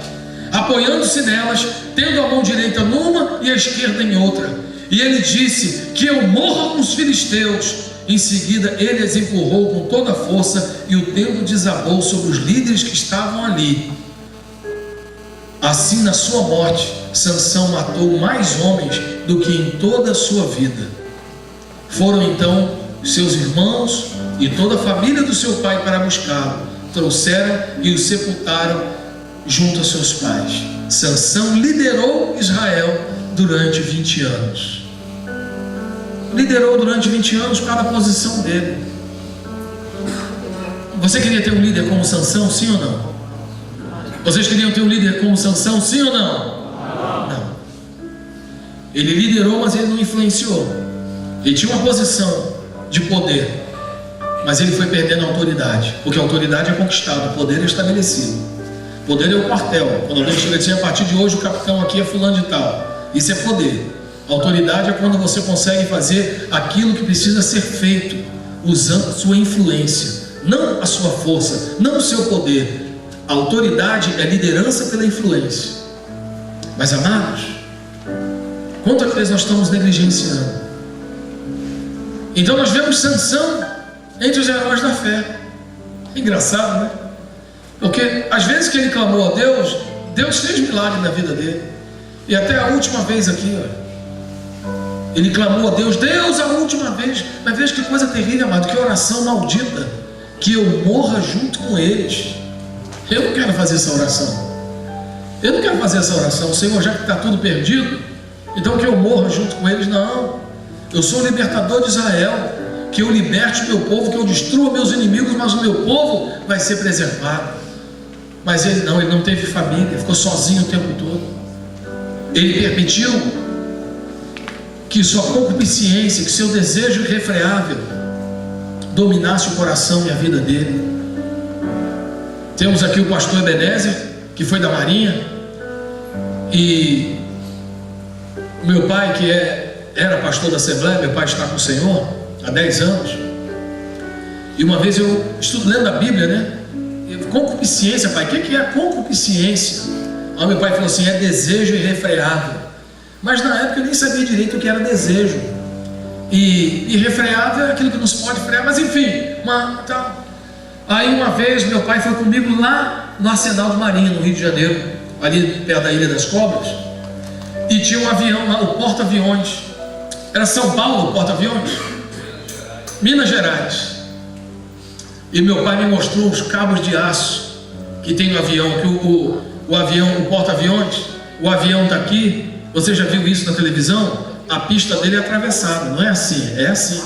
S1: apoiando-se nelas, tendo a mão direita numa e a esquerda em outra. E ele disse: que eu morra com os filisteus. Em seguida ele as empurrou com toda a força, e o templo desabou sobre os líderes que estavam ali. Assim, na sua morte, Sansão matou mais homens do que em toda a sua vida. Foram então seus irmãos e toda a família do seu pai para buscá-lo. Trouxeram e o sepultaram junto a seus pais. Sansão liderou Israel durante 20 anos. Liderou durante 20 anos cada posição dele. Você queria ter um líder como Sansão, sim ou não? Vocês queriam ter um líder como Sansão, sim ou não? Não. Ele liderou, mas ele não influenciou. Ele tinha uma posição de poder, mas ele foi perdendo a autoridade, porque a autoridade é conquistada, o poder é estabelecido. O poder é o quartel. Quando alguém chega assim: a partir de hoje o capitão aqui é fulano de tal. Isso é poder. A autoridade é quando você consegue fazer aquilo que precisa ser feito, usando a sua influência, não a sua força, não o seu poder. A autoridade é liderança pela influência. Mas, amados, quantas vezes nós estamos negligenciando? Então nós vemos Sansão entre os heróis da fé. É engraçado, né? Porque às vezes que ele clamou a Deus, Deus fez milagre na vida dele. E até a última vez aqui, olha, ele clamou a Deus: Deus, a última vez. Mas veja que coisa terrível, amado, que oração maldita. Que eu morra junto com eles. Eu não quero fazer essa oração. Eu não quero fazer essa oração. Senhor, já que está tudo perdido, então que eu morra junto com eles. Não. Eu sou o libertador de Israel. Que eu liberte o meu povo, que eu destrua meus inimigos, mas o meu povo vai ser preservado. Mas ele não teve família, ficou sozinho o tempo todo. Ele permitiu que sua concupiscência, que seu desejo irrefreável dominasse o coração e a vida dele. Temos aqui o pastor Ebenezer, que foi da Marinha, e o meu pai, que era pastor da Assembleia, meu pai está com o Senhor há 10 anos. E uma vez eu lendo a Bíblia, né? Concupiscência, pai, o que é concupiscência? Aí meu pai falou assim: é desejo irrefreável. Mas na época eu nem sabia direito o que era desejo. E irrefreável é aquilo que não se pode frear, mas enfim, Aí uma vez meu pai foi comigo lá no Arsenal de Marinha, no Rio de Janeiro, ali perto da Ilha das Cobras, e tinha um avião lá, o porta-aviões. Era São Paulo o porta-aviões? Minas Gerais. E meu pai me mostrou os cabos de aço que tem no avião, que o avião, o porta-aviões, o avião está aqui. Você já viu isso na televisão? A pista dele é atravessada, não é assim, é assim.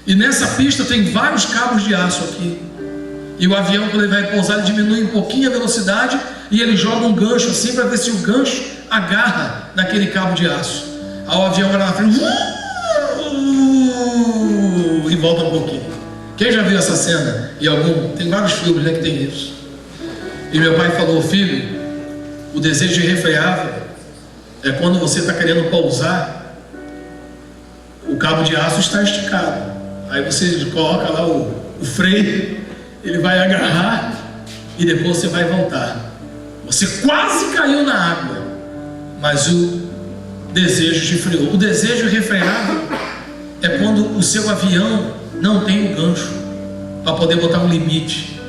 S1: E nessa pista tem vários cabos de aço aqui. E o avião, quando ele vai pousar, ele diminui um pouquinho a velocidade e ele joga um gancho assim para ver se o gancho agarra naquele cabo de aço. Aí o avião vai lá na frente e volta um pouquinho. Quem já viu essa cena? Tem vários filmes, né, que tem isso. E meu pai falou: filho, o desejo irrefreável é quando você está querendo pousar, o cabo de aço está esticado. Aí você coloca lá o freio, ele vai agarrar e depois você vai voltar. Você quase caiu na água, mas o desejo te freou. O desejo refreado é quando o seu avião não tem um gancho para poder botar um limite.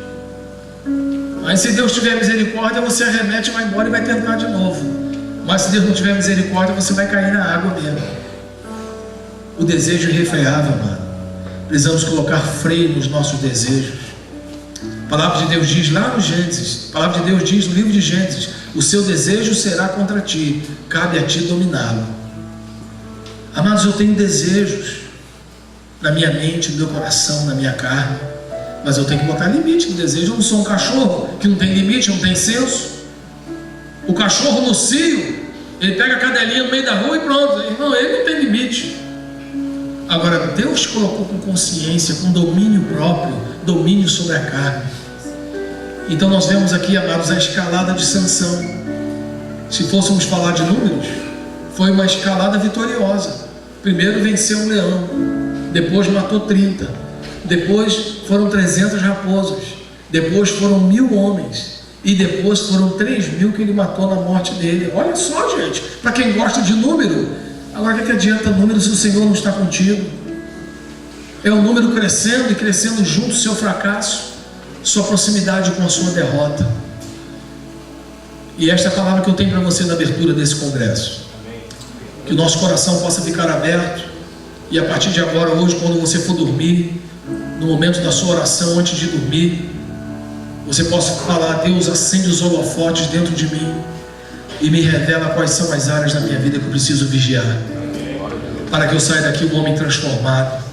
S1: Aí se Deus tiver misericórdia, você arremete, vai embora e vai tentar de novo. Mas se Deus não tiver misericórdia, você vai cair na água mesmo. O desejo é irrefreável, mano. Precisamos colocar freio nos nossos desejos. A palavra de Deus diz lá no Gênesis, a palavra de Deus diz no livro de Gênesis: o seu desejo será contra ti, cabe a ti dominá-lo. Amados, eu tenho desejos na minha mente, no meu coração, na minha carne, mas eu tenho que botar limite no desejo. Eu não sou um cachorro que não tem limite, não tem senso. O cachorro no cio, ele pega a cadelinha no meio da rua e pronto, irmão, ele não tem limite. Agora, Deus te colocou com consciência, com domínio próprio, domínio sobre a carne. Então nós vemos aqui, amados, a escalada de Sansão. Se fôssemos falar de números, foi uma escalada vitoriosa. Primeiro venceu um leão, depois matou 30, depois foram 300 raposas, depois foram 1000 homens, e depois foram 3.000 que ele matou na morte dele. Olha só, gente, para quem gosta de número. Agora, o que adianta número se o Senhor não está contigo? É o número crescendo e crescendo junto o seu fracasso, sua proximidade com a sua derrota. E esta é a palavra que eu tenho para você na abertura desse congresso. Que o nosso coração possa ficar aberto, e a partir de agora, hoje, quando você for dormir, no momento da sua oração, antes de dormir, você possa falar: Deus, acende os holofotes dentro de mim e me revela quais são as áreas da minha vida que eu preciso vigiar, para que eu saia daqui um homem transformado,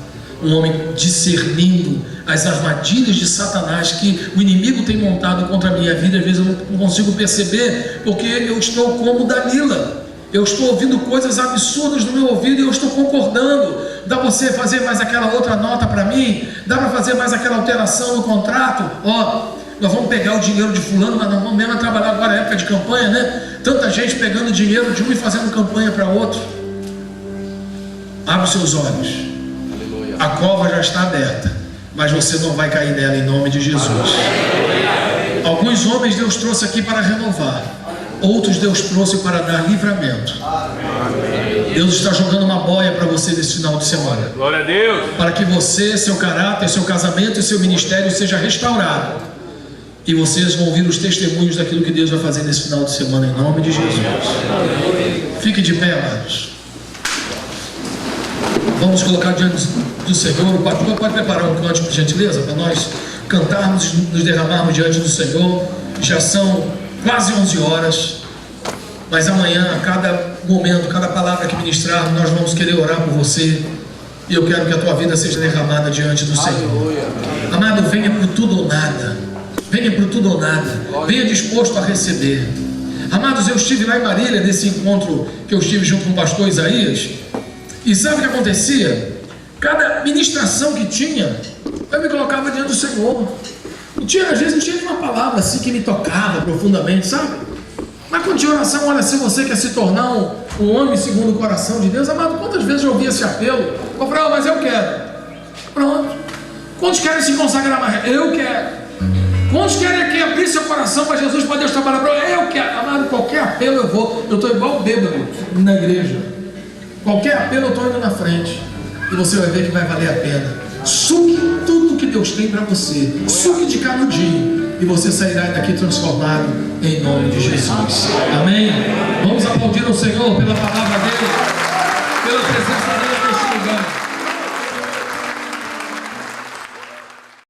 S1: um homem discernindo as armadilhas de Satanás que o inimigo tem montado contra a minha vida. Às vezes eu não consigo perceber, porque eu estou como Dalila. Eu estou ouvindo coisas absurdas no meu ouvido e eu estou concordando. Dá para você fazer mais aquela outra nota para mim? Dá para fazer mais aquela alteração no contrato? Nós vamos pegar o dinheiro de fulano, mas nós vamos mesmo trabalhar agora, época de campanha, né? Tanta gente pegando dinheiro de um e fazendo campanha para outro. Abre os seus olhos. A cova já está aberta, mas você não vai cair nela em nome de Jesus. Alguns homens Deus trouxe aqui para renovar, outros Deus trouxe para dar livramento. Deus está jogando uma boia para você nesse final de semana.
S2: Glória a Deus.
S1: Para que você, seu caráter, seu casamento e seu ministério seja restaurado. E vocês vão ouvir os testemunhos daquilo que Deus vai fazer nesse final de semana, em nome de Jesus. Fique de pé, amados. Vamos colocar diante do Senhor. O pastor pode preparar um cântico, por gentileza, para nós cantarmos, nos derramarmos diante do Senhor. Já são quase 11 horas. Mas amanhã, a cada momento, cada palavra que ministrarmos, nós vamos querer orar por você. E eu quero que a tua vida seja derramada diante do Senhor. Amado, venha por tudo ou nada. Venha por tudo ou nada. Venha disposto a receber. Amados, eu estive lá em Marília, nesse encontro que eu estive junto com o pastor Isaías. E sabe o que acontecia? Cada ministração que tinha, eu me colocava diante do Senhor. E às vezes não tinha nenhuma palavra assim que me tocava profundamente, sabe? Mas quando tinha oração, olha, se você quer se tornar um homem segundo o coração de Deus, amado, quantas vezes eu ouvi esse apelo? Eu falei, mas eu quero. Pronto. Quantos querem se consagrar mais? Eu quero. Quantos querem aqui abrir seu coração para Jesus, para Deus trabalhar para eu? Eu quero. Amado, qualquer apelo eu vou. Eu estou igual bêbado na igreja. Qualquer apelo eu estou indo na frente. E você vai ver que vai valer a pena. Suque tudo que Deus tem para você. Suque de canudinho. E você sairá daqui transformado em nome de Jesus. Amém? Vamos aplaudir o Senhor pela palavra dele, pela presença dele.